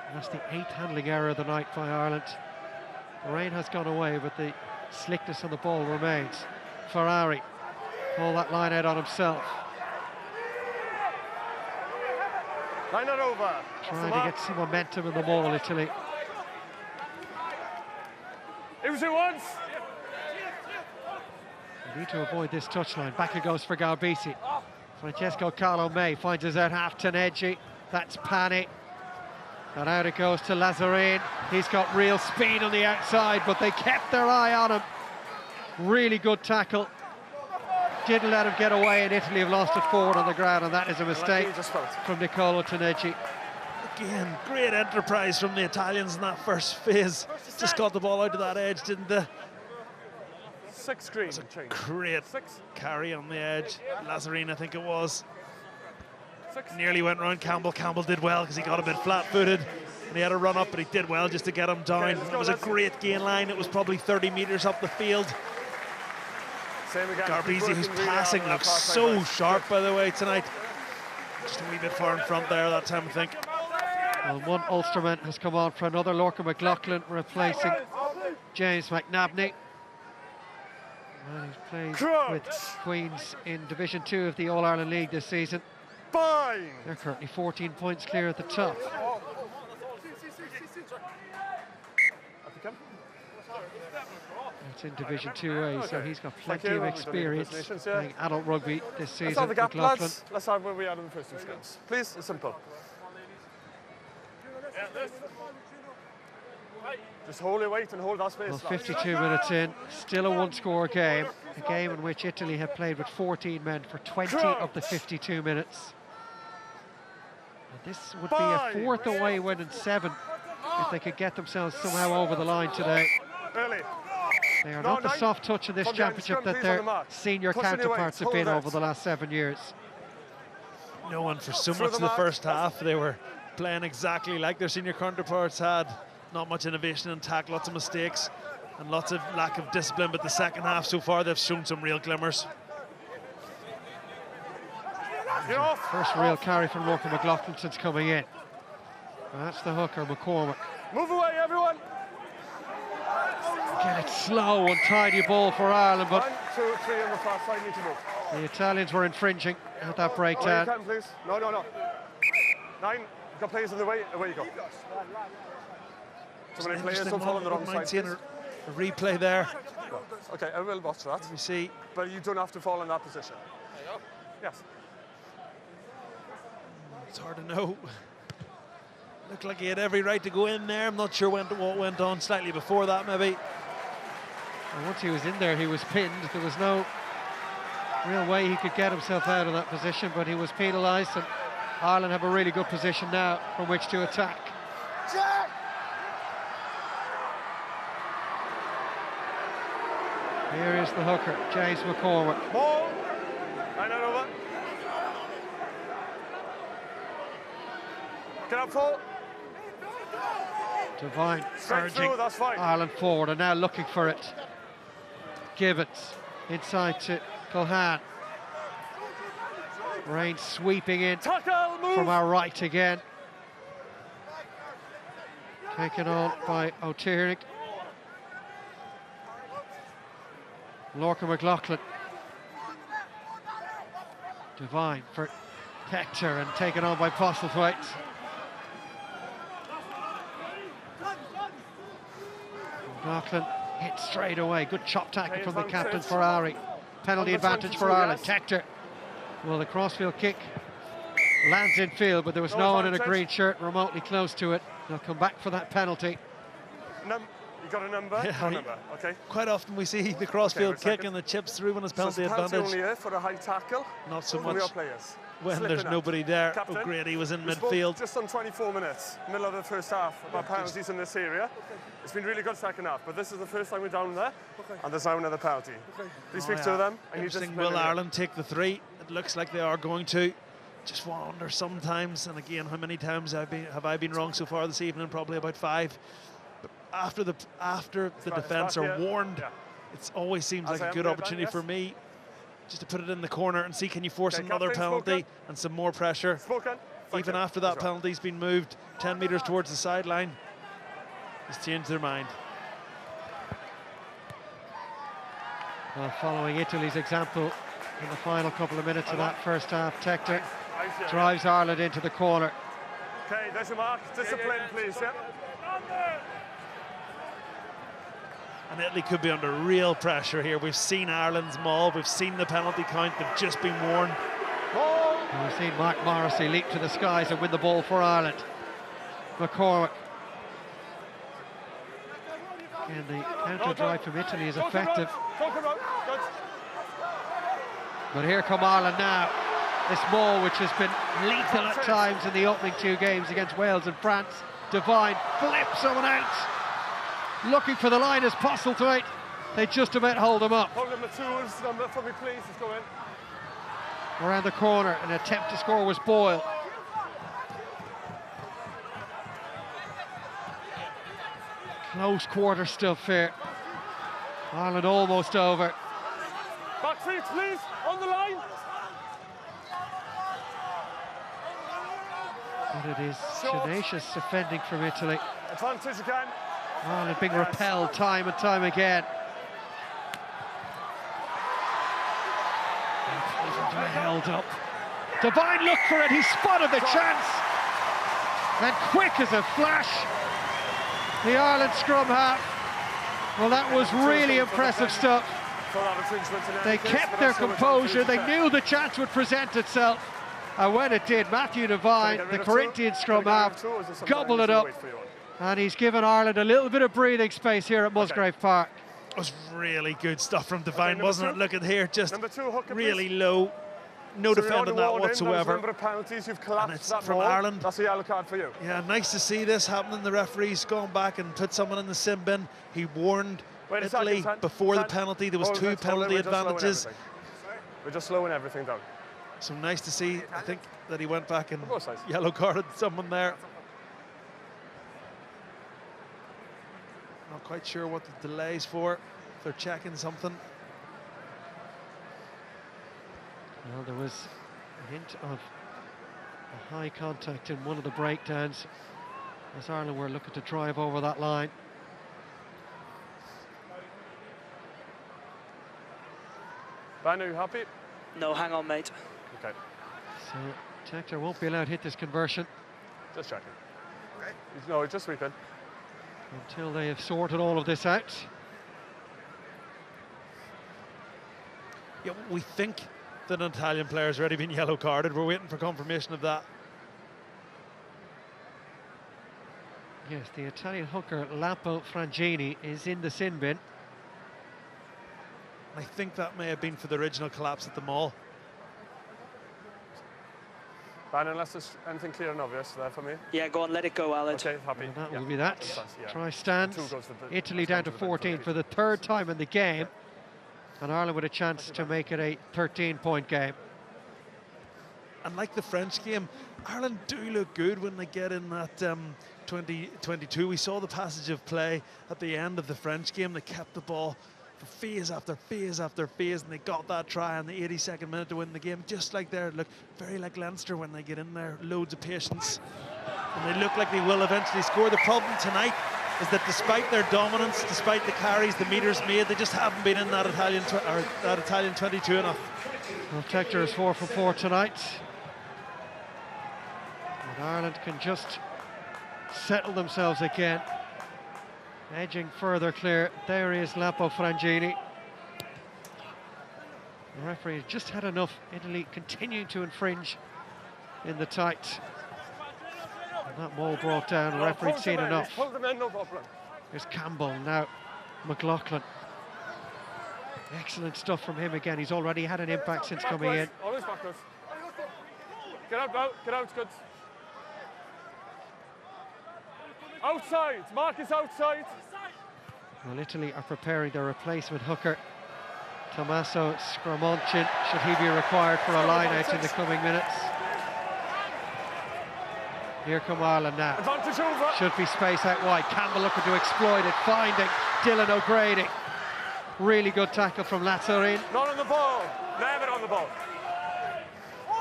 A: And that's the 8th handling error of the night by Ireland. The rain has gone away, but the slickness on the ball remains. Ferrari pull that line out on himself.
C: Line it over.
A: Trying to get some momentum in the ball, Italy.
C: It was it once.
A: They need to avoid this touchline. Back it goes for Garbisi. Francesco Carlo May finds his out half. Taneggi. That's Pani. And out it goes to Lazarine. He's got real speed on the outside, but they kept their eye on him. Really good tackle. Didn't let him get away, and Italy have lost it forward on the ground, and that is a mistake from Nicolo Toneggi.
B: Again, great enterprise from the Italians in that first phase. Just got the ball out to that edge, didn't they?
C: 6 green.
B: Great carry on the edge. Lazarine, I think it was.
C: 6.
B: Nearly went round Campbell. Campbell did well because he got a bit flat-footed and he had a run up, but he did well just to get him down. It was a great gain line. It was probably 30 metres up the field. Garbisi, whose passing looks so sharp, by the way, tonight. Just a wee bit far in front there that time, I think.
A: Well, one Ulsterman has come on for another. Lorcan McLaughlin replacing James McNabney. And he plays with Queens in Division 2 of the All-Ireland League this season. They're currently 14 points clear at the top. It's in Division 2A, so he's got plenty of experience playing adult rugby this season.
C: Let's have the gap,
A: McLaughlin.
C: lads. Let's have where we are in the first 2 scans. Please, it's simple. Just hold your weight and hold that space.
A: Well, 52 minutes in, still a one-score game. A game in which Italy have played with 14 men for 20 of the 52 minutes. And this would be a 4th away win in 7 if they could get themselves somehow over the line today. They are not the soft touch in this championship that their senior counterparts have been over the last 7 years.
B: No, and for so much of the first half, they were playing exactly like their senior counterparts had. Not much innovation in attack, lots of mistakes and lots of lack of discipline, but the second half so far they've shown some real glimmers.
A: First real carry from Lorcan McLaughlin since coming in. And that's the hooker, McCormick.
C: Move away, everyone.
A: Again, it's slow and tidy ball for Ireland, but
C: 1, 2, 3 on the far side, need to move.
A: the Italians were infringing at that breakdown.
C: Captain, please. No. 9, you've got players in the way, away you go. So many players don't fall on the wrong side.
B: Seeing a replay there.
C: Okay, I will watch that.
B: Let me see.
C: But you don't have to fall in that position. Yes.
B: It's hard to know. Looked like he had every right to go in there. I'm not sure what went on slightly before that, maybe.
A: And once he was in there, he was pinned. There was no real way he could get himself out of that position, but he was penalised, and Ireland have a really good position now from which to attack.
C: Jack!
A: Here is the hooker, James McCormick.
C: Ball. Line out over. Get up full.
A: Devine
C: Straight through, that's fine.
A: Ireland forward, and now looking for it. Gibbons inside to Cohan. Rain sweeping in
C: Tackle, move.
A: from our right again. Taken on by O'Tiernick. Lorcan McLaughlin. Devine for Hector and taken on by Postlethwaite. McLaughlin hit straight away. Good chop tackle from the captain Ferrari. Penalty advantage for Ireland. Hector. Well, the crossfield kick lands in field, but there was no one in a green shirt remotely close to it. They'll come back for that penalty.
C: You got a number?
B: Yeah,
C: No number, okay.
B: Quite often we see the crossfield kick and the chips through when it's penalty advantage.
C: Only here for a high tackle.
B: Not so
C: From
B: much
C: your players.
B: when
C: Slipping
B: there's
C: out.
B: nobody there.
C: Captain,
B: O'Grady was in
C: we spoke
B: midfield.
C: just on 24 minutes, middle of the first half, about penalties in this area. It's been really good second half, but this is the first time we're down there, and there's now another penalty. Please speak to them. I need
B: Interesting,
C: discipline
B: will
C: in here.
B: Ireland take the 3? It looks like they are going to. Just wonder sometimes, and again, how many times have I been wrong so far this evening? Probably about 5. But after the defence are warned, it always seems like a good opportunity for me just to put it in the corner and see, can you force another penalty and some more pressure. Even after that penalty's been moved 10 metres towards the sideline, he's changed their mind.
A: Well, following Italy's example in the final couple of minutes of that first half, Hector drives Ireland into the corner.
C: Okay, there's your mark. Discipline, please. Yeah.
B: And Italy could be under real pressure here. We've seen Ireland's maul, we've seen the penalty count, they've just been warned.
A: And we've seen Mark Morrissey leap to the skies and win the ball for Ireland. McCormick. And the counter drive from Italy is effective. But here come Ireland now. This ball, which has been lethal at times in the opening 2 games against Wales and France. Devine flips someone out. Looking for the line as Postlethwaite. They just about hold him up.
C: Hold number 2 is number for me, please. Let's go in.
A: Around the corner, an attempt to score was Boyle. Close quarter stuff here. Ireland almost over.
C: Back feet, please, on the line.
A: But it is 6Nations defending from Italy.
C: Advantage again.
A: Ireland being repelled time and time again. Held up. Devine looked for it, he spotted the chance. And quick as a flash, the Ireland scrum half. Well, that was really impressive stuff. They kept their composure, they knew the chance would present itself. And when it did, Matthew Devine, the Corinthian scrum half, gobbled it up. And he's given Ireland a little bit of breathing space here at Musgrave Park.
B: It was really good stuff from Devine, wasn't it? Look at here, just really low. No defending that whatsoever.
C: Number of penalties, you've collapsed
B: and it's
C: that
B: from
C: ball.
B: Ireland.
C: That's a yellow card for you.
B: Yeah, nice to see this happening. The referee's gone back and put someone in the sin bin. He warned Italy before the penalty. There was 2 penalty advantages.
C: We're just slowing everything down.
B: So nice to see. I think that he went back and yellow carded someone there. Not quite sure what the delay's for. They're checking something.
A: Well, there was a hint of a high contact in one of the breakdowns as Ireland were looking to drive over that line.
C: Ben, are you happy?
D: No, hang on, mate.
C: Okay.
A: So Tector won't be allowed to hit this conversion.
C: Just checking. No, just sweeping.
A: Until they have sorted all of this out.
B: Yeah, we think that an Italian player has already been yellow carded. We're waiting for confirmation of that.
A: Yes, the Italian hooker Lampo Frangini is in the sin bin.
B: I think that may have been for the original collapse at the mall.
C: Ben, unless there's anything clear and obvious there for me.
D: Yeah, go on, let it go, Alan.
C: Okay, happy.
A: And that
C: Yeah.
A: will be that.
C: Yeah.
A: Try stands. Italy down to 14 for the 3rd time in the game. And Ireland with a chance to make it a 13-point game.
B: And like the French game, Ireland do look good when they get in that 2022. We saw the passage of play at the end of the French game. They kept the ball for phase after phase after phase, and they got that try in the 82nd minute to win the game. Just like there, look very like Leinster when they get in there, loads of patience. And they look like they will eventually score. The problem tonight is that despite their dominance, despite the carries, the meters made, they just haven't been in that Italian 22 enough.
A: Well, Tector is 4 for 4 tonight. And Ireland can just settle themselves again. Edging further clear. There is Lampo Frangini. The referee just had enough. Italy continuing to infringe in the tight. And that ball brought down. The referee'd seen enough.
C: Pull them in, no problem.
A: Here's Campbell, now McLaughlin. Excellent stuff from him again. He's already had an impact since coming in.
C: Always backwards. Get out, good. Outside, Marcus outside.
A: Well, Italy are preparing their replacement hooker, Tommaso Scramoncin, should he be required for a line-out in the coming minutes. Here come Ireland now.
C: Advantage over.
A: Should be space out wide. Campbell looking to exploit it, finding Dylan O'Grady. Really good tackle from Lazzarin.
C: Not on the ball. Never on the ball.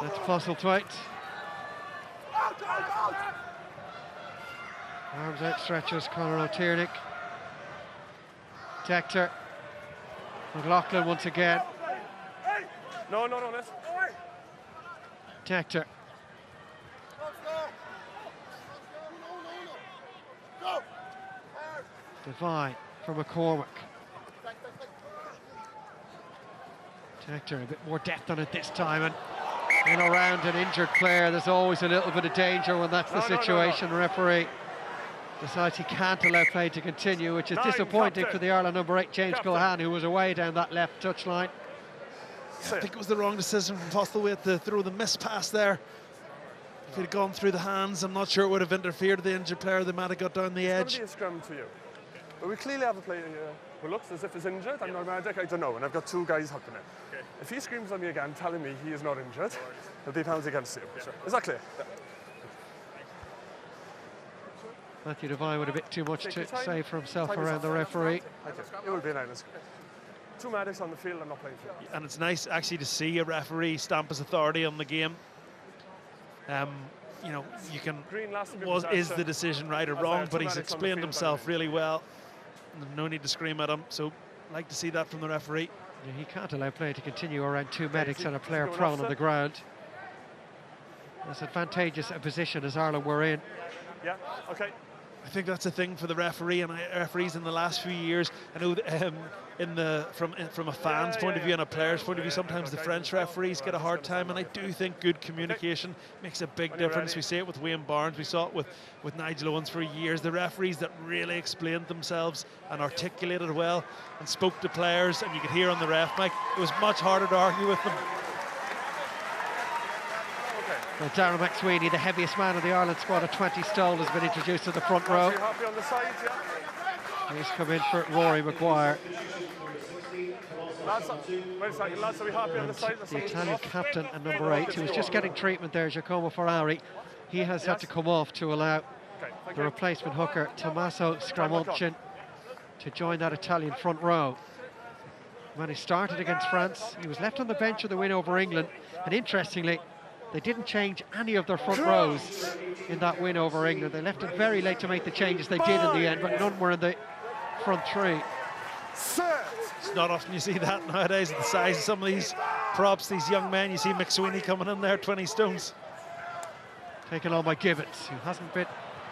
A: That's Postlethwaite. Arms outstretchers, Conor O'Tiernick. Tector. McLaughlin once again.
C: No, listen.
A: Tector. Devine for McCormick. Tector, a bit more depth on it this time, and in around an injured player, there's always a little bit of danger when that's the situation, referee. decides he can't allow play to continue, which is disappointing for the Ireland number 8, James Culhane, who was away down that left touchline.
B: I think it was the wrong decision from Postlethwaite to throw the miss pass there. If he'd gone through the hands, I'm not sure it would have interfered with the injured player. They might have got down the edge.
C: It's going to be a scrum for you. But we clearly have a player here who looks as if he's injured. I'm not medic, I don't know, and I've got two guys hooking it. Okay. If he screams at me again, telling me he is not injured, there'll be a penalty against you. Yeah. Is that clear? Yeah.
A: Matthew Devine with a bit too much to say for himself around the referee.
C: It will be an Ireland scrum. Two medics on the field, I'm not playing for you.
B: And it's nice actually to see a referee stamp his authority on the game. You know, you can, is the decision right or wrong, but he's explained himself really well. No need to scream at him, so like to see that from the referee.
A: Yeah, he can't allow play to continue around two medics and a player prone on the ground. As advantageous a position as Ireland were in.
C: Yeah, okay.
B: I think that's a thing for the referee and referees in the last few years. I know from a fan's point of view and a player's point of view, sometimes the French referees get a hard time, and I do think good communication makes a big difference. We see it with Wayne Barnes, we saw it with Nigel Owens for years. The referees that really explained themselves and articulated well and spoke to players, and you could hear on the ref mic, it was much harder to argue with them.
A: Well, Darragh McSweeney, the heaviest man of the Ireland squad at 20 stone, has been introduced to the front row.
C: Happy on the side, yeah.
A: He's come in for Rory Maguire.
C: Lads, wait a second, lads, are we happy on the side?
A: The Italian captain and number 8, who was just getting treatment there, Giacomo Ferrari, he has had to come off to allow the replacement hooker, Tommaso Scramochin, to join that Italian front row. When he started against France, he was left on the bench with the win over England, and interestingly, they didn't change any of their front rows in that win over England. They left it very late to make the changes they did in the end, but none were in the front three.
B: It's not often you see that nowadays at the size of some of these props, these young men. You see McSweeney coming in there, 20 stones.
A: Taken on by Gibbons, who hasn't been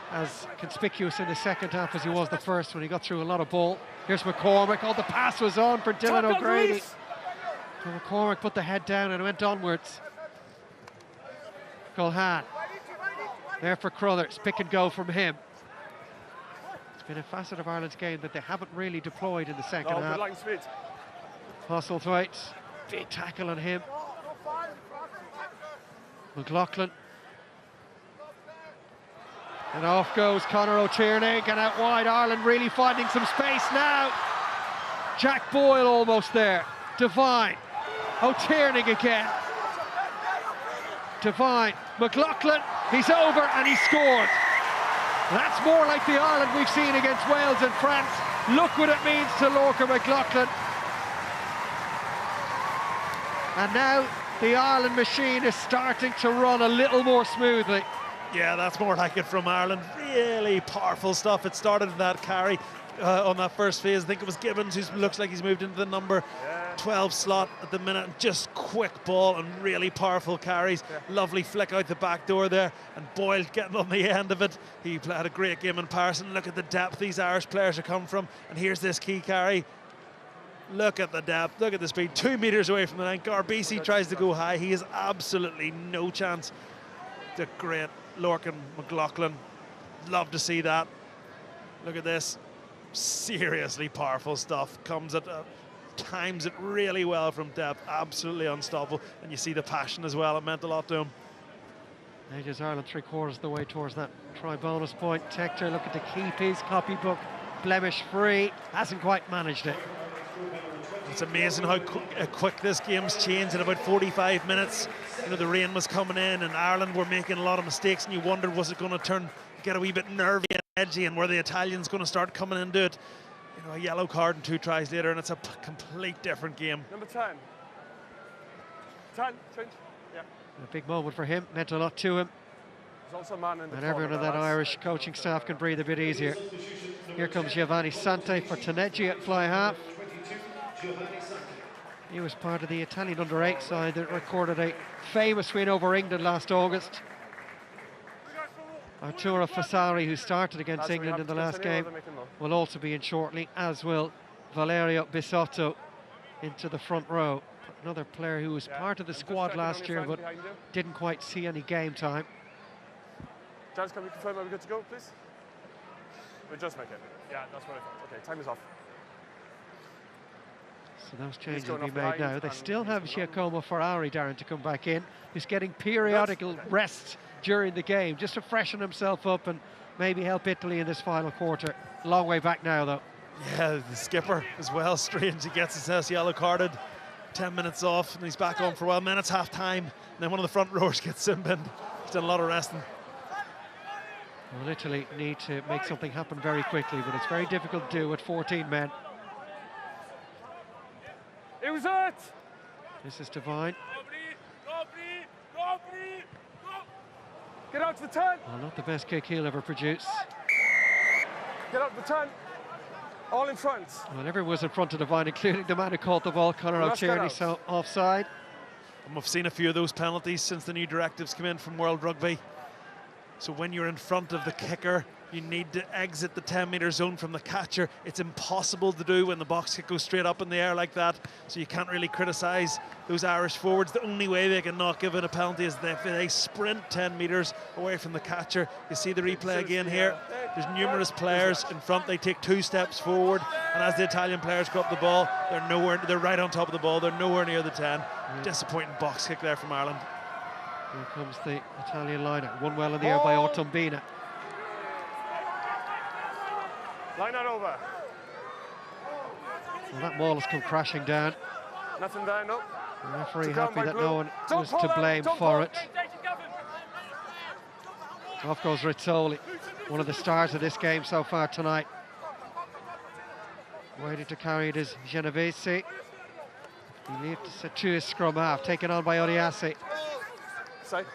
A: as conspicuous in the second half as he was the first when he got through a lot of ball. Here's McCormick. Oh, the pass was on for Dylan O'Grady. So McCormick put the head down and went onwards. Culhane there for Crothers, pick and go from him. It's been a facet of Ireland's game that they haven't really deployed in the second half. Postlethwaite, big tackle on him. McLaughlin. And off goes Conor O'Tierney, and out wide. Ireland really finding some space now. Jack Boyle almost there. Devine. O'Tierney again. Devine, McLaughlin, he's over and he scored. That's more like the Ireland we've seen against Wales and France. Look what it means to Lorcan McLaughlin. And now the Ireland machine is starting to run a little more smoothly.
B: Yeah, that's more like it from Ireland. Really powerful stuff. It started in that carry on that first phase. I think it was Gibbons who looks like he's moved into the number 12 slot at the minute. Just quick ball and really powerful carries. Lovely flick out the back door there, and Boyle getting on the end of it. He had a great game in Paris, and look at the depth these Irish players are coming from. And here's this key carry. Look at the depth, look at the speed. 2 meters away from the line. Garbisi tries to go high. He has absolutely no chance. The great Lorcan McLaughlin. Love to see that. Look at this. Seriously powerful stuff. Comes at times it really well from depth. Absolutely unstoppable. And you see the passion as well. It meant a lot to him.
A: Edges Ireland 3/4 of the way towards that try bonus point. Tector looking to keep his copybook blemish free. Hasn't quite managed it.
B: It's amazing how quick this game's changed in about 45 minutes. You know, the rain was coming in and Ireland were making a lot of mistakes, and you wondered, was it going to get a wee bit nervy and edgy, and were the Italians going to start coming into it? You know, a yellow card and 2 tries later, and it's a complete different game.
C: Number 10. 10, change. Yeah.
A: A big moment for him, meant a lot to him.
C: There's also a man in the
A: and everyone in that Irish coaching staff can breathe a bit easier. Here comes Giovanni Sante for Taneji at fly half. He was part of the Italian under-8 side that recorded a famous win over England last August. Arturo Fasari, who started against England in the last game, will also be in shortly, as will Valerio Bisotto into the front row. Another player who was part of the squad last year but didn't quite see any game time.
C: Giles, can we confirm are we good to go, please? We just make it. Yeah, that's what I thought. Okay, time is off.
A: So those changes will
C: going
A: be
C: off
A: made
C: behind
A: now. They
C: and
A: still
C: he's
A: have
C: going on.
A: Giacomo Ferrari, Darren, to come back in. He's getting periodical rests during the game just to freshen himself up and maybe help Italy in this final quarter. Long way back now, though.
B: Yeah, the skipper as well. Strange, he gets his yellow carded. 10 minutes off, and he's back on for a while. And then it's half time, and then one of the front rowers gets sin-binned. He's done a lot of resting.
A: Well, Italy need to make something happen very quickly, but it's very difficult to do with 14 men.
C: It was it!
A: This is Divine.
C: Get out to the 10!
A: Well, not the best kick he'll ever produce.
C: Get out to the 10! All in front.
A: Well, everyone was in front of Divine, including the man who caught the ball, Conor
C: Let's get
A: O'Tierney,
C: out.
A: so offside.
B: And we've seen a few of those penalties since the new directives come in from World Rugby. So when you're in front of the kicker, you need to exit the 10-metre zone from the catcher. It's impossible to do when the box kick goes straight up in the air like that, so you can't really criticise those Irish forwards. The only way they can not give it a penalty is if they sprint 10 metres away from the catcher. You see the replay again here. There's numerous players in front. They take 2 steps forward, and as the Italian players go up the ball, they're right on top of the ball. They're nowhere near the 10. Disappointing box kick there from Ireland.
A: Here comes the Italian liner, won well in the air by Ortombina.
C: Line that over.
A: Well, that maul has come crashing down.
C: Nothing there, no.
A: The referee
C: Took down
A: happy
C: by
A: that
C: Blue.
A: no one
C: Don't
A: was
C: pull
A: to
C: out,
A: blame
C: don't
A: for
C: pull.
A: it. Off goes Rizzoli, one of the stars of this game so far tonight. Waiting to carry it is Genovese. He leaves it to his scrum half, taken on by Odiasi.
C: Side.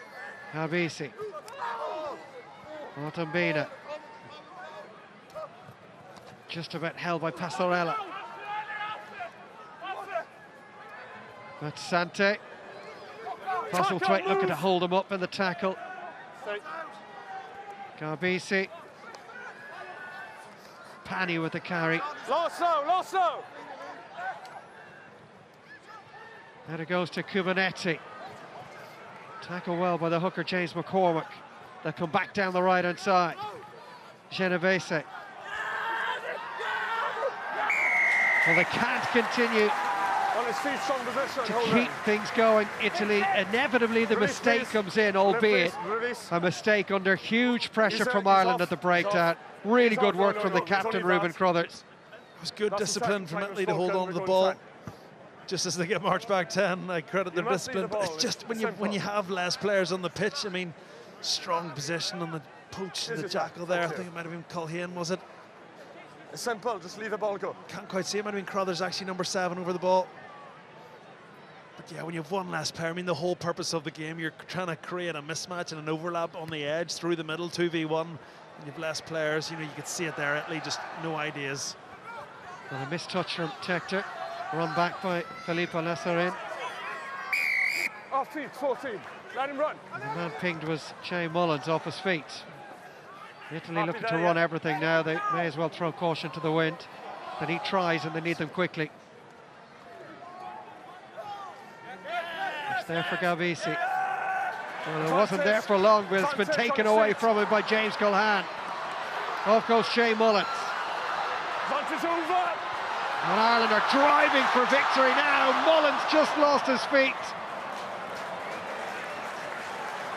A: Habisi. Ortombina. Just about held by Passarella. That's Sante. Postlethwaite looking to hold him up in the tackle.
C: Side.
A: Garbisi. Pani with the carry.
C: Lost now.
A: And it goes to Kubanetti. Tackle well by the hooker, James McCormick. They'll come back down the right-hand side. Genovese. Well, they can't continue
C: On his feet, strong position.
A: to
C: Hold
A: keep
C: it.
A: things going. Italy, inevitably the
C: Release,
A: mistake
C: please.
A: comes in, albeit
C: Release.
A: a mistake under huge pressure
C: He's
A: from
C: out, he's
A: Ireland
C: off,
A: at the
C: he's
A: breakdown.
C: off.
A: Really
C: He's
A: good
C: off,
A: work
C: no,
A: from
C: no,
A: the
C: he's
A: captain,
C: only
A: Ruben
C: bad.
A: Crothers.
B: It was good
C: That's the
B: discipline
C: second
B: from
C: time
B: Italy
C: we've
B: to hold
C: spoken,
B: on to the
C: we're
B: ball.
C: going
B: Just as they get marched back 10, I credit their
C: must leave the
B: discipline. But
C: ball,
B: it's just
C: it's
B: when
C: simple.
B: you have less players on the pitch, I mean, strong position on the poach and
C: Is
B: the
C: it
B: jackal
C: that?
B: there. I
C: Okay.
B: think it might have been Culhane, was it?
C: It's simple, just leave the ball go.
B: Can't quite see. It might have been Crothers, actually number 7 over the ball. But yeah, when you have one less player, I mean, the whole purpose of the game, you're trying to create a mismatch and an overlap on the edge through the middle, 2v1. And you have less players, you could see it there. Italy just no ideas.
A: And a missed touch from Tector, run back by Filippo Lassarin.
C: Off feet, 14. Let him run.
A: And the man pinged was Shane Mullins off his feet. Italy
C: Happy
A: looking to
C: there,
A: run
C: yeah.
A: everything now. They may as well throw caution to the wind. But he tries and they need them quickly. It's there for Gavisi. Well, it wasn't there for long, but it's been taken away from him by James Culhane. Off goes Shane Mullins.
C: Advantage over.
A: And Ireland are driving for victory now. Mullins just lost his feet.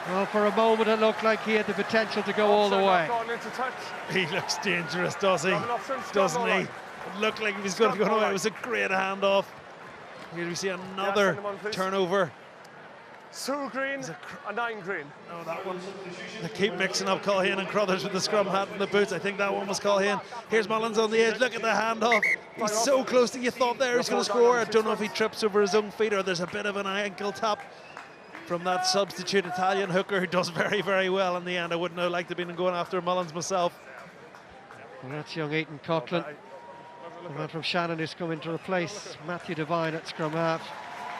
A: Well, for a moment it looked like he had the potential to go all the way.
C: Gone into touch.
B: He looks dangerous, does he?
C: Coming off since
B: Doesn't
C: Scott
B: he?
C: Mullins.
B: It looked like he was going to go
C: Scott
B: away. It
C: Mullins.
B: was a great handoff. Here we see another
C: send him on, please.
B: turnover.
C: 2 green and 9 green.
B: Oh, that one. They keep mixing up Culhane and Crothers with the scrum hat and the boots. I think that one was Culhane. Here's Mullins on the edge. Look at the handoff. He's so close to you thought there he's going to score. I don't know if he trips over his own feet or there's a bit of an ankle tap from that substitute Italian hooker who does very, very well in the end. I wouldn't have liked to have been going after Mullins myself.
A: And that's young Ethan Coughlin. The man from Shannon who's come in to replace Matthew Devine at scrum half.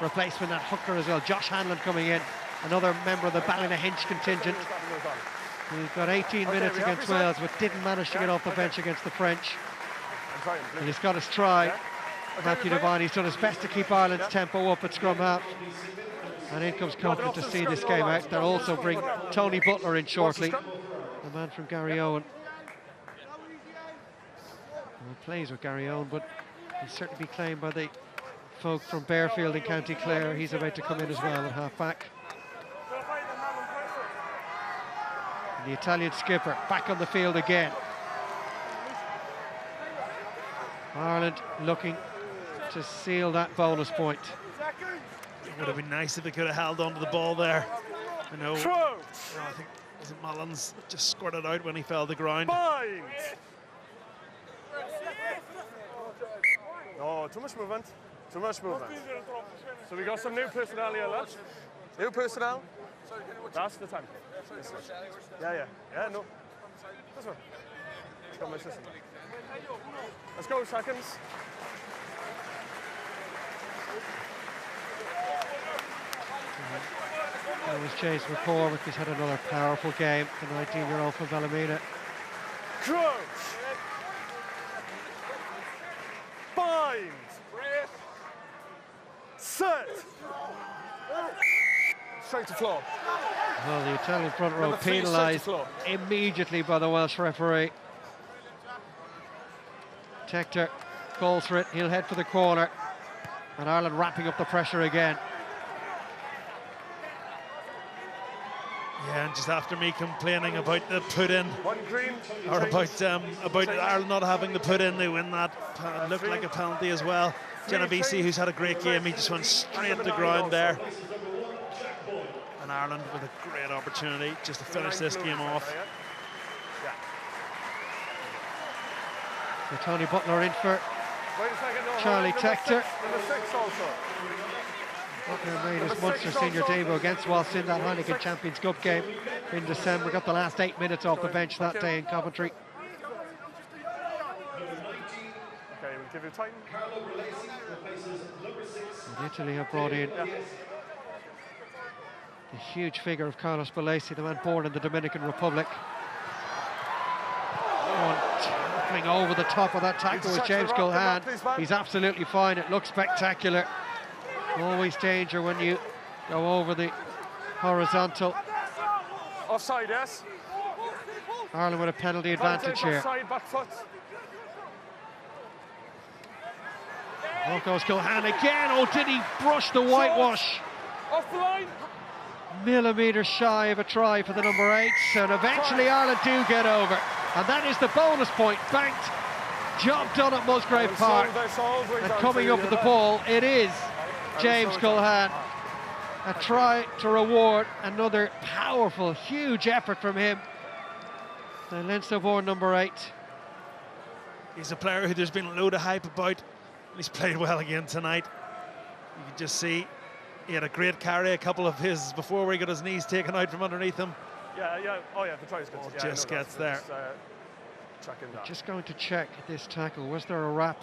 A: Replacement that hooker as well. Josh Hanlon coming in, another member of the Ballynahinch contingent. He's got 18 minutes
C: we have
A: against
C: you, sir.
A: Wales, but didn't manage to get off the bench against the French.
C: I'm trying,
A: And
C: please.
A: he's got his try.
C: Okay,
A: Matthew
C: okay.
A: Devine, he's done his best to keep Ireland's tempo up at scrum half. And in comes Coughlin to see this game out. They'll also bring Tony Butler in shortly, the man from Gary Owen. Well, plays with Gary Owen, but he'll certainly be claimed by the folk from Bearfield in County Clare. He's about to come in as well at half-back. The Italian skipper back on the field again. Ireland looking to seal that bonus point.
B: It would have been nice if they could have held on to the ball there. I know. I think was it Mullins just squirted out when he fell to the ground.
C: No, too much movement. Too much movement. So we got some new personnel here, lads. New personnel. That's the time. Yeah, no. This one. Let's go, my assistant. Let's go, seconds.
A: That was James McCormick, who's had another powerful game, the 19-year-old from Ballymena.
C: Crouch. Bind. Set. Straight to floor.
A: Well, the Italian front row penalised immediately by the Welsh referee. Tector calls for it, he'll head for the corner. And Ireland ramping up the pressure again.
B: Yeah, and just after me complaining about the put-in,
C: One green.
B: or about Ireland not having the put-in, they win that. It looked like a penalty as well. Genovese, who's had a great game, he just went straight to ground there. And Ireland with a great opportunity just to finish this game off.
A: So Tony Butler in for Charlie Tector.
C: Number 6 also.
A: Butler made his Munster senior debut against Walsh in that Heineken Champions Cup game in December. Got the last 8 minutes off the bench that day in Coventry.
C: Okay, we'll give you time.
A: And Italy have brought in the huge figure of Carlos Balesi, the man born in the Dominican Republic. Tackling over the top of that tackle with James Culhane. He's absolutely fine. It looks spectacular. Always danger when you go over the horizontal.
C: Offside, yes.
A: Ireland with a penalty advantage here.
C: Offside, back foot.
A: Off goes Culhane again. Oh, did he brush the whitewash?
C: Off the line.
A: Millimetres shy of a try for the number 8s, and eventually Ireland do get over. And that is the bonus point, banked. Job done at Musgrave Park. And coming up with the ball, it is James Culhane. A try to reward another powerful, huge effort from him. The Leinster-born number 8.
B: He's a player who there's been a load of hype about. He's played well again tonight. You can just see he had a great carry, a couple of his before where he got his knees taken out from underneath him.
C: Yeah. Oh, yeah, the try is good.
B: Oh, just gets there.
C: Checking that.
A: Just going to check this tackle. Was there a wrap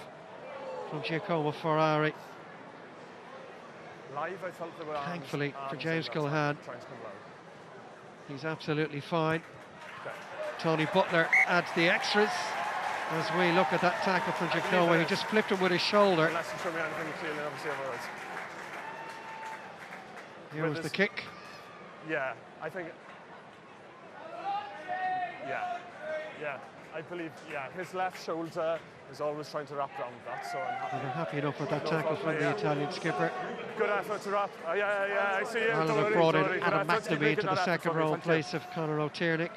A: from Giacomo Ferrari?
C: Live, I felt there were
A: Thankfully for
C: arms
A: James
C: in that
A: Culhane,
C: trying to come low.
A: he's absolutely fine.
C: Okay.
A: Tony Butler adds the extras as we look at that tackle from Giacomo. He just flipped him with his shoulder.
C: Unless you show me anything clearly, obviously otherwise.
A: Here was the kick.
C: Yeah, I think. Yeah. I believe, his left shoulder is always trying to wrap around that, so I'm happy.
A: And they're happy enough with that tackle from the Italian skipper.
C: Good effort to wrap. I see it.
A: Ireland have brought in Adam McNamee into the second row in place of Conor O'Tiernick.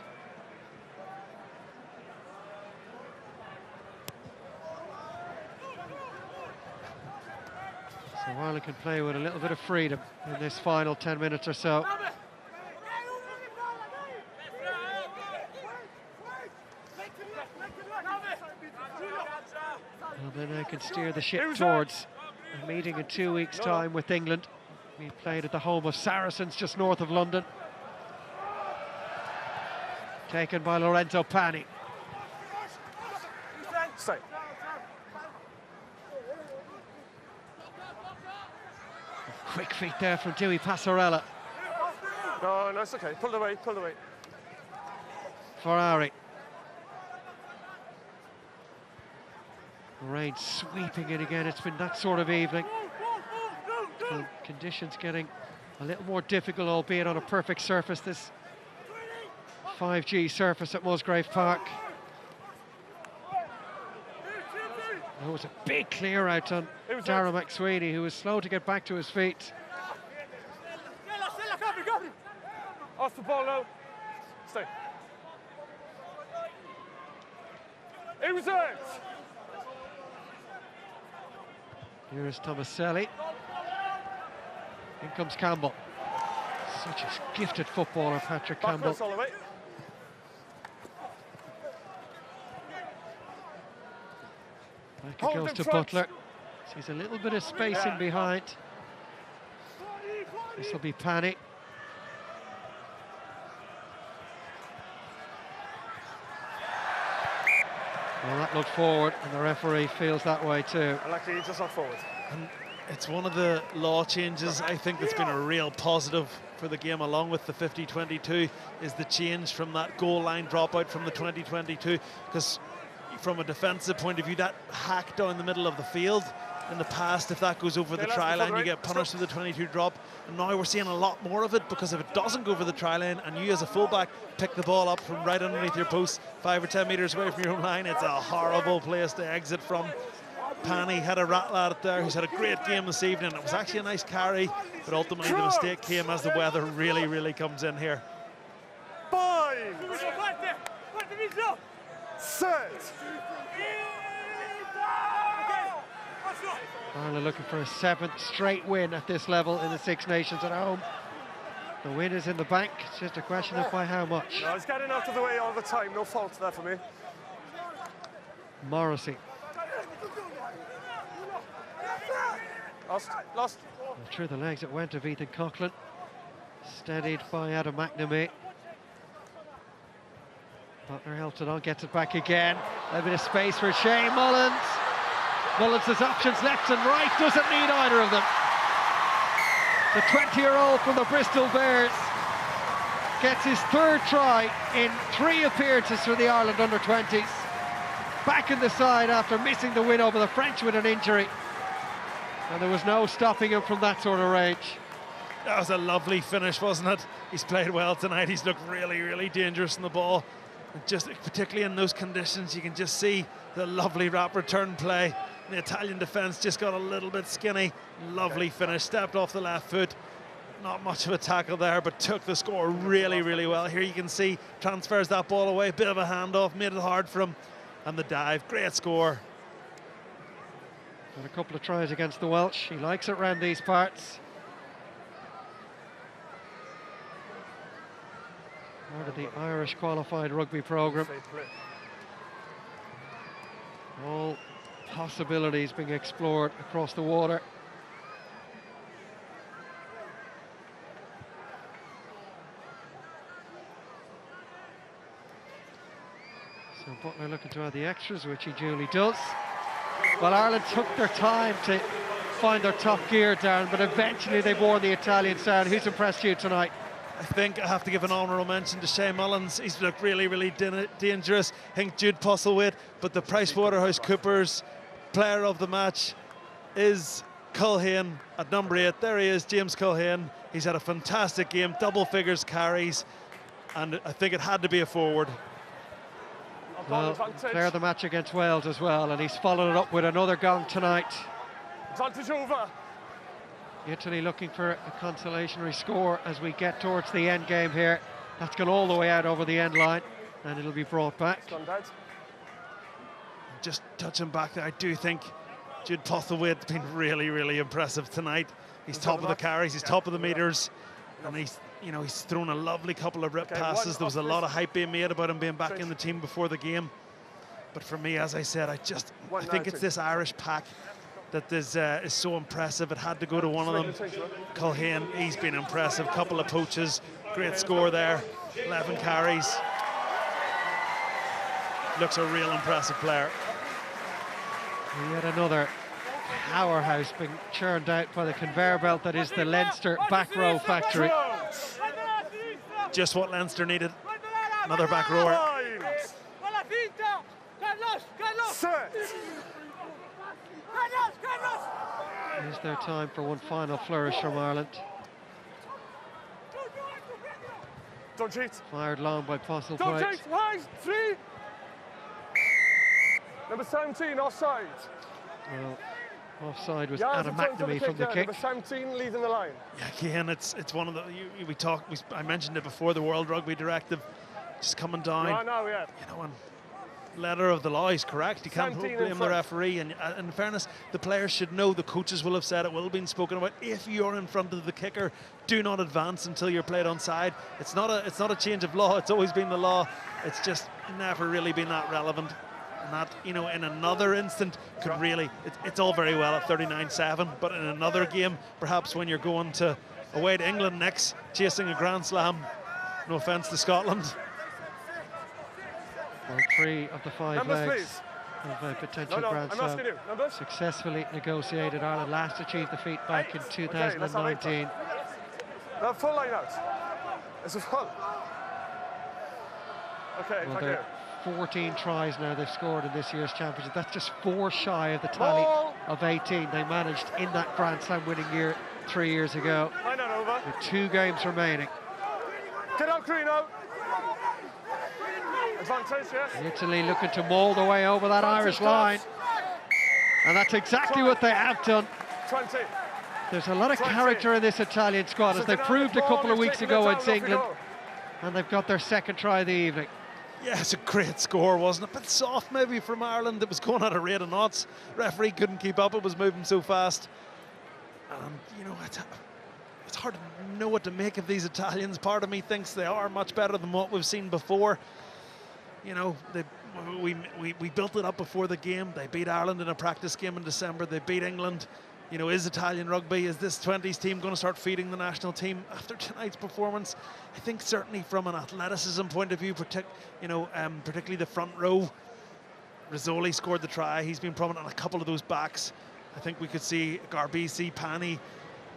A: So Ireland can play with a little bit of freedom in this final 10 minutes or so. And then they can steer the ship towards a meeting in 2 weeks' time with England. We played at the home of Saracens just north of London. Taken by Lorenzo Pani.
C: Stay.
A: Quick feet there from Dewey Passarella.
C: No, it's okay. Pull away.
A: Ferrari. Rain sweeping in again. It's been that sort of evening. The conditions getting a little more difficult, albeit on a perfect surface. This 5G surface at Musgrave Park. There was a big clear out on Darragh McSweeney, who was slow to get back to his feet.
C: Off the ball now. Stay. It was it.
A: Here's Tomaselli. In comes Campbell. Such a gifted footballer, Patrick Campbell.
C: All the way.
A: Back it goes to Butler. Sees a little bit of space in behind. This will be Pani. Well, that looked forward, and the referee feels that way too.
C: And actually, he just not forward.
B: And it's one of the law changes, I think, that's been a real positive for the game, along with the 50-22, is the change from that goal line dropout from the 2022. Because from a defensive point of view, that hack down the middle of the field, in the past, if that goes over the try line, you get punished with the 22 drop. And now we're seeing a lot more of it, because if it doesn't go over the try line and you as a fullback pick the ball up from right underneath your post, 5 or 10 metres away from your own line, it's a horrible place to exit from. Pani had a rattle at it there, who's had a great game this evening. It was actually a nice carry, but ultimately the mistake came as the weather really comes in here.
C: 5, 6.
A: Ireland looking for a 7th straight win at this level in the Six Nations at home. The win is in the bank. It's just a question of by how much.
C: No, he's getting out of the way all the time. No fault there for me.
A: Morrissey.
C: Lost.
A: Through the legs it went of Ethan Coughlin. Steadied by Adam McNamee. Butler helps it on, gets it back again. A bit of space for Shane Mullins. Mullins has options left and right, doesn't need either of them. The 20-year-old from the Bristol Bears gets his 3rd try in 3 appearances for the Ireland under-20s. Back in the side after missing the win over the French with an injury. And there was no stopping him from that sort of range.
B: That was a lovely finish, wasn't it? He's played well tonight. He's looked really dangerous in the ball. And just particularly in those conditions, you can just see the lovely wrap return play. The Italian defence just got a little bit skinny. Lovely finish, stepped off the left foot. Not much of a tackle there, but took the score really well. Here you can see, transfers that ball away, bit of a handoff, made it hard for him. And the dive, great score.
A: Got a couple of tries against the Welsh. He likes it round these parts. Part of the Irish qualified rugby programme. All possibilities being explored across the water. So Butler looking to add the extras, which he duly does. Well, Ireland took their time to find their top gear down, but eventually they wore the Italians down. Who's impressed you tonight?
B: I think I have to give an honourable mention to Shane Mullins. He's looked really dangerous. I think Jude Postlewaite, but the PricewaterhouseCoopers player of the match is Culhane at number 8. There he is, James Culhane. He's had a fantastic game, double figures carries, and I think it had to be a forward.
A: Well, player of the match against Wales as well, and he's followed it up with another gong tonight.
C: Advantage over.
A: Italy looking for a consolatory score as we get towards the end game here. That's gone all the way out over the end line, and it'll be brought back.
B: Just touching back there, I do think Jude Postlewaite's been really impressive tonight. He's top of the carries, he's top of the meters, and he's thrown a lovely couple of rip passes. There was a lot of hype being made about him being back in the team before the game. But for me, as I said, I think it's this Irish pack that is so impressive. It had to go to one of them. Culhane, he's been impressive. Couple of poaches, great score there, 11 carries. Looks a real impressive player.
A: Yet another powerhouse being churned out by the conveyor belt that is the Leinster back row factory.
B: Just what Leinster needed. Another back rower.
A: Is there time for one final flourish from Ireland?
C: Don't cheat.
A: Fired long by Postlewaite.
C: Don't cheat. 3. Number 17, offside.
A: Well, offside was
C: Yeah,
A: Adam McNamee from the kick.
C: Number 17 leading the line.
B: Yeah, again, it's one of the I mentioned it before, the World Rugby Directive just coming down.
C: No, no, yeah.
B: You know, and letter of the law is correct. You can't
C: 17 in
B: blame the
C: front.
B: referee. And in fairness, the players should know. The coaches will have said it. Will have been spoken about. If you're in front of the kicker, do not advance until you're played onside. It's not a change of law. It's always been the law. It's just never really been that relevant. And that, you know, in another instant could really. It's all very well at 39-7, but in another game, perhaps when you're going away to England next, chasing a Grand Slam. No offence to Scotland.
A: Well, 3 of the 5
C: Numbers,
A: legs
C: please.
A: of a potential
C: No,
A: Grand
C: I'm
A: Slam
C: asking you. Numbers?
A: successfully negotiated. Ireland last achieved the feat back in 2019.
C: No, full line out. It's a full. Okay,
A: Well,
C: thank you.
A: they're 14 tries now they've scored in this year's championship. That's just 4 shy of the tally
C: Ball.
A: of 18 they managed in that Grand Slam winning year 3 years ago.
C: Line out over.
A: With 2 games remaining.
C: Get out, Greeno. Advantage, yes.
A: Italy looking to maul their way over that Irish line. And that's exactly what they have done.
C: 20.
A: There's a lot of character in this Italian squad, as they proved a couple of weeks ago against England. And they've got their second try of the evening.
B: Yeah, it's a great score, wasn't it? A bit soft maybe from Ireland. It was going at a rate of knots. Referee couldn't keep up. It was moving so fast. And, you know, it's hard to know what to make of these Italians. Part of me thinks they are much better than what we've seen before. You know, we built it up before the game. They beat Ireland in a practice game in December. They beat England. You know, is Italian rugby, is this 20s team going to start feeding the national team after tonight's performance? I think certainly from an athleticism point of view, particularly the front row. Rizzoli scored the try. He's been prominent on a couple of those backs. I think we could see Garbisi, Pani.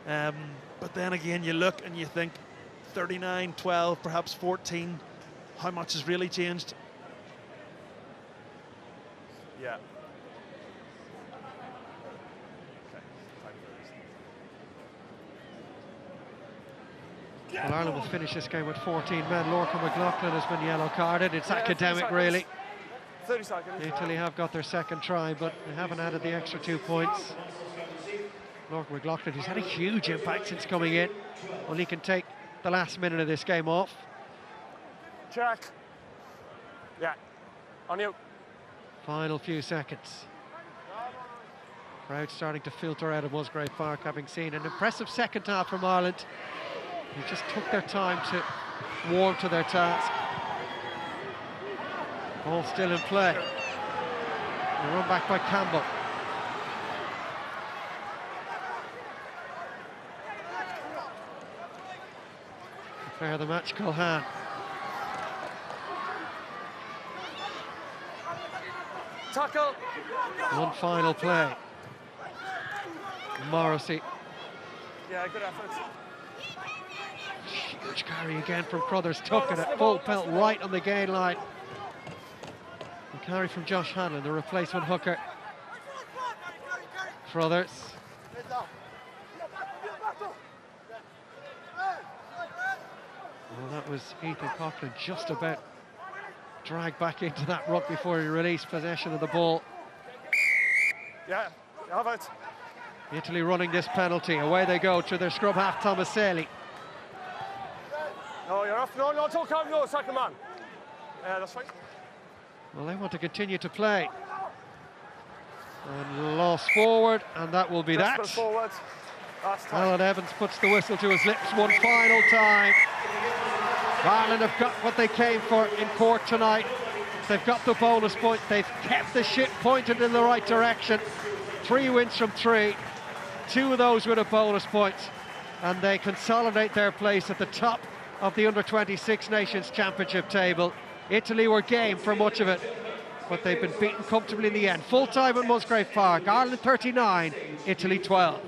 B: But then again, you look and you think 39, 12, perhaps 14. How much has really changed?
C: Yeah.
A: Well, Ireland will finish this game with 14 men. Lorcan McLaughlin has been yellow carded. It's academic, really.
C: 30 seconds.
A: Italy have got their second try, but they haven't added the extra 2 points. Lorcan McLaughlin, who's had a huge impact since coming in. Well, he can take the last minute of this game off.
C: Check. Yeah. On you.
A: Final few seconds. Crowd starting to filter out of Musgrave Park, having seen an impressive second half from Ireland. They just took their time to warm to their task. All still in play. The run back by Campbell. Prepare the match, Culhan.
C: Tackle.
A: One final play. Morrissey.
C: Yeah, good effort.
A: Huge carry again from Crothers, took it at full pelt right on the gain line. The carry from Josh Hanlon, the replacement hooker. Crothers. Well, that was Ethan Coughlin just about dragged back into that ruck before he released possession of the ball.
C: Yeah, have it.
A: Italy running this penalty. Away they go to their scrub half, Tomaselli.
C: No, you're off. No, talk out. No, second man. Yeah, that's fine.
A: Well, they want to continue to play. And lost forward, and that will be that.
C: Forward.
A: Alan Evans puts the whistle to his lips one final time. Ireland have got what they came for in court tonight. They've got the bonus point. They've kept the ship pointed in the right direction. 3 wins from 3. 2 of those with a bonus point. And they consolidate their place at the top of the Under-20 6Nations Championship table. Italy were game for much of it, but they've been beaten comfortably in the end. Full time at Musgrave Park. Ireland 39, Italy 12.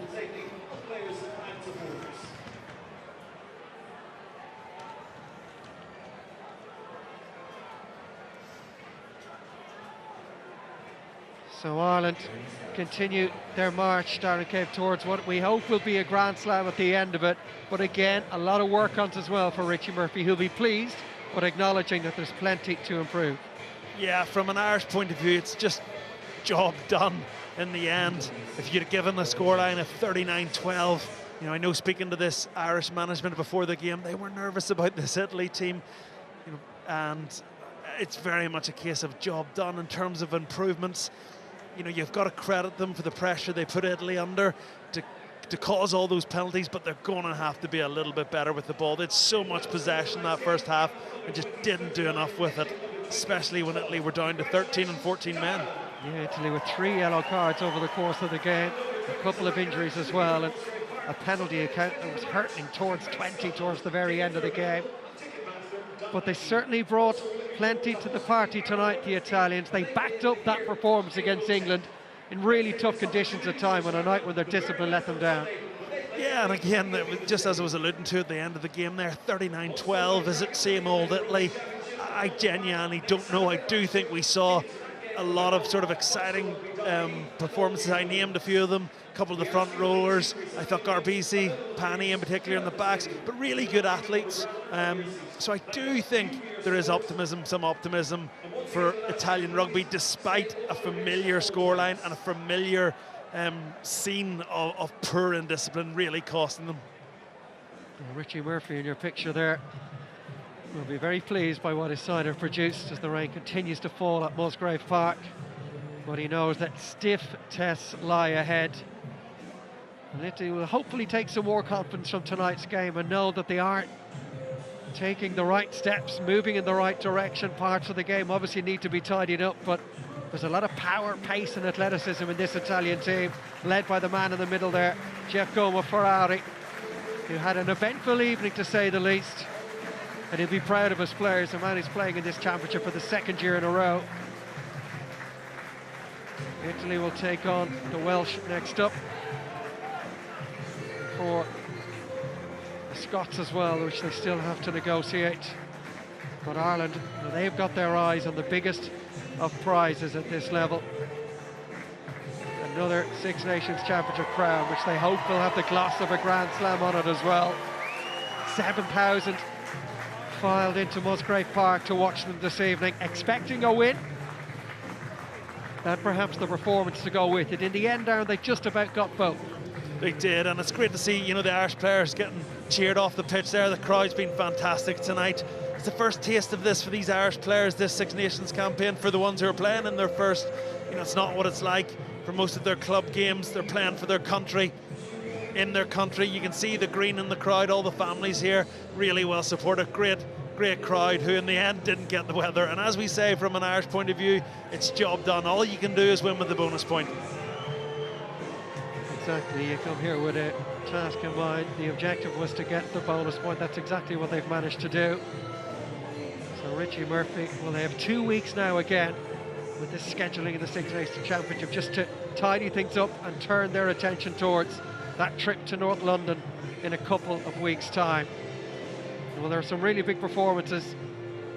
A: So Ireland continue their march, Darren Cave, towards what we hope will be a Grand Slam at the end of it. But again, a lot of work on it as well for Richie Murphy, who'll be pleased, but acknowledging that there's plenty to improve.
B: Yeah, from an Irish point of view, it's just job done in the end. If you'd given a scoreline of 39-12, you know, I know speaking to this Irish management before the game, they were nervous about this Italy team, you know, and it's very much a case of job done in terms of improvements. You know, you've got to credit them for the pressure they put Italy under to cause all those penalties, but they're going to have to be a little bit better with the ball. They had so much possession that first half and just didn't do enough with it, especially when Italy were down to 13 and 14 men.
A: Yeah, Italy with 3 yellow cards over the course of the game, a couple of injuries as well, and a penalty account that was hurtling towards 20 towards the very end of the game. But they certainly brought plenty to the party tonight, the Italians. They backed up that performance against England in really tough conditions at time, on a night when their discipline let them down.
B: Yeah, and again, just as I was alluding to at the end of the game there, 39-12, is it same old Italy? I genuinely don't know. I do think we saw a lot of sort of exciting performances. I named a few of them, a couple of the front rollers. I thought Garbisi, Pani in particular in the backs, but really good athletes. So I do think there is some optimism for Italian rugby, despite a familiar scoreline and a familiar scene of poor indiscipline really costing them.
A: Richie Murphy in your picture there will be very pleased by what his side have produced as the rain continues to fall at Musgrave Park. But he knows that stiff tests lie ahead. And Italy will hopefully take some more confidence from tonight's game and know that they are taking the right steps, moving in the right direction. Parts of the game obviously need to be tidied up, but there's a lot of power, pace and athleticism in this Italian team, led by the man in the middle there, Giacomo Ferrari, who had an eventful evening to say the least. And he'll be proud of his players, a man who's playing in this championship for the 2nd year in a row. Italy will take on the Welsh next up, for the Scots as well, which they still have to negotiate. But Ireland, well, they've got their eyes on the biggest of prizes at this level. Another Six Nations Championship crown, which they hope will have the gloss of a Grand Slam on it as well. 7,000 filed into Musgrave Park to watch them this evening, expecting a win, and perhaps the performance to go with it. In the end, Darren, they just about got both.
B: They did, and it's great to see, you know, the Irish players getting cheered off the pitch there. The crowd's been fantastic tonight. It's the first taste of this for these Irish players, this Six Nations campaign, for the ones who are playing in their first. You know, it's not what it's like for most of their club games. They're playing for their country, in their country. You can see the green in the crowd, all the families here, really well supported. Great crowd, who in the end didn't get the weather. And as we say, from an Irish point of view, it's job done. All you can do is win with the bonus point.
A: Exactly, you come here with a task in mind. The objective was to get the bonus point. That's exactly what they've managed to do. So Richie Murphy, well, they have 2 weeks now again with this scheduling of the Six Nations Championship, just to tidy things up and turn their attention towards that trip to North London in a couple of weeks' time. Well, there are some really big performances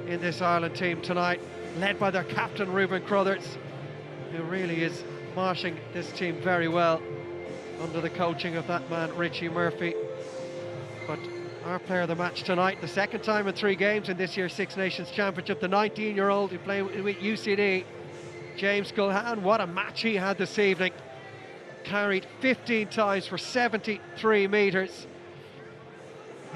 A: in this Ireland team tonight, led by their captain Ruben Crothers, who really is marshing this team very well under the coaching of that man Richie Murphy. But our player of the match tonight, the 2nd time in 3 games in this year's Six Nations Championship, the 19-year-old who played with UCD, James Culhan. What a match he had this evening. Carried 15 times for 73 metres.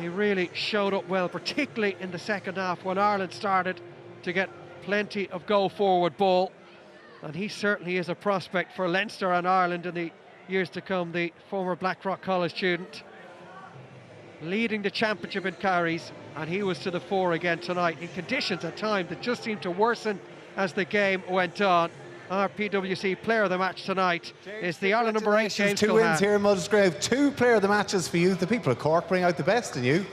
A: He really showed up well, particularly in the second half when Ireland started to get plenty of go-forward ball. And he certainly is a prospect for Leinster and Ireland in the years to come, the former Blackrock College student. Leading the championship in carries, and he was to the fore again tonight in conditions at times that just seemed to worsen as the game went on. Our PwC player of the match tonight is the Ireland number 8, James Culhan.
F: 2 wins here in Musgrave, 2 player of the matches for you. The people of Cork bring out the best in you.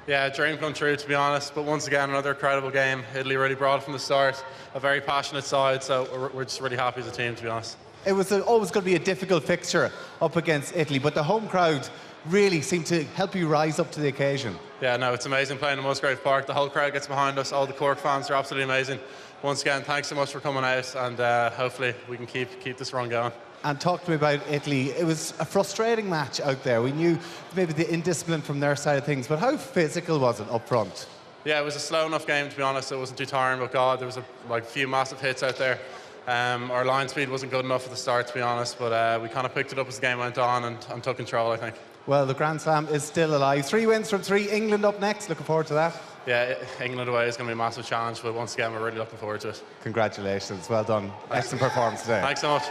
G: Yeah, dream come true, to be honest. But once again, another incredible game. Italy really brought it from the start. A very passionate side, so we're just really happy as a team, to be honest.
F: It was always going to be a difficult fixture up against Italy, but the home crowd really seemed to help you rise up to the occasion.
G: Yeah, no, it's amazing playing in Musgrave Park. The whole crowd gets behind us. All the Cork fans are absolutely amazing. Once again, thanks so much for coming out, and hopefully we can keep this run going.
F: And talk to me about Italy. It was a frustrating match out there. We knew maybe the indiscipline from their side of things, but how physical was it up front?
G: Yeah, it was a slow enough game, to be honest. It wasn't too tiring, but God, there was a few massive hits out there. Our line speed wasn't good enough at the start, to be honest, but we kind of picked it up as the game went on and took control, I think.
F: Well, the Grand Slam is still alive. 3 wins from 3. England up next. Looking forward to that.
G: Yeah, England away is going to be a massive challenge, but once again, we're really looking forward to it.
F: Congratulations. Well done. Excellent performance today.
G: Thanks so much.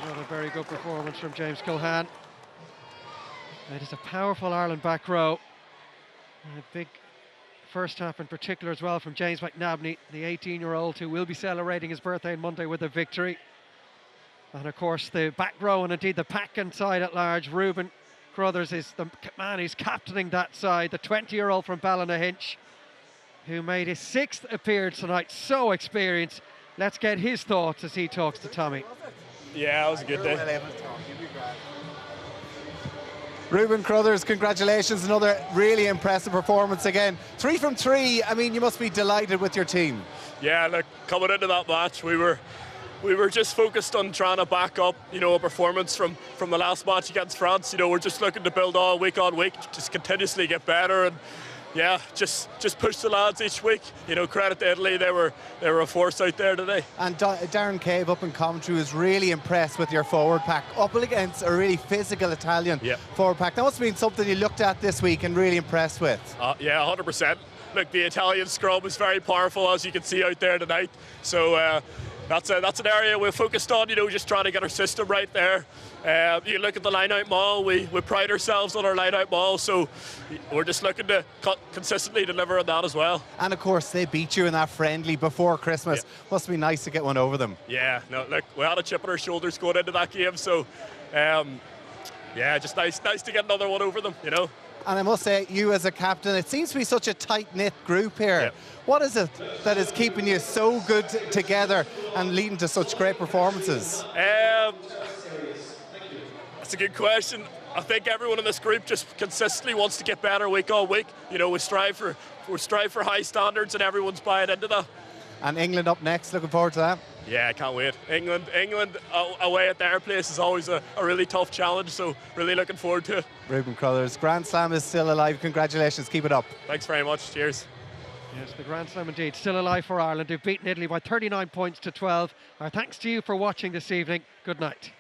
A: Another very good performance from James Culhane. It is a powerful Ireland back row. And a big first half in particular as well from James McNabney, the 18-year-old who will be celebrating his birthday on Monday with a victory. And of course the back row and indeed the pack and side at large. Reuben Crothers is the man who's captaining that side, the 20-year-old from Ballynahinch, who made his 6th appearance tonight, so experienced. Let's get his thoughts as he talks to Tommy.
H: Yeah, it was a good day.
F: Reuben Crothers, congratulations. Another really impressive performance again. 3 from 3. I mean, you must be delighted with your team.
H: Yeah, look, coming into that match, we were just focused on trying to back up, you know, a performance from the last match against France. You know, we're just looking to build on week, just continuously get better, and yeah, just push the lads each week. You know, credit to Italy, they were a force out there today.
F: And Darren Cave up in commentary was really impressed with your forward pack, up against a really physical Italian forward pack. That must have been something you looked at this week and really impressed with.
H: Yeah, 100%. Look, the Italian scrum is very powerful, as you can see out there tonight. So that's an area we're focused on, you know, just trying to get our system right there. You look at the line-out maul, we pride ourselves on our line-out maul, so we're just looking to consistently deliver on that as well.
F: And of course, they beat you in that friendly before Christmas. Must be nice to get one over them.
H: Yeah, no, look, we had a chip on our shoulders going into that game, so yeah, just nice to get another one over them, you know.
F: And I must say, you as a captain, it seems to be such a tight-knit group here.
H: Yeah.
F: What is it that is keeping you so good together and leading to such great performances?
H: That's a good question. I think everyone in this group just consistently wants to get better week on week. You know, we strive for high standards, and everyone's buying into that.
F: And England up next, looking forward to that.
H: Yeah, I can't wait. England away at their place is always a really tough challenge, so really looking forward to it.
F: Reuben Crothers, Grand Slam is still alive. Congratulations, keep it up.
H: Thanks very much, cheers.
A: Yes, the Grand Slam indeed, still alive for Ireland, who've beaten Italy by 39 points to 12. Our thanks to you for watching this evening. Good night.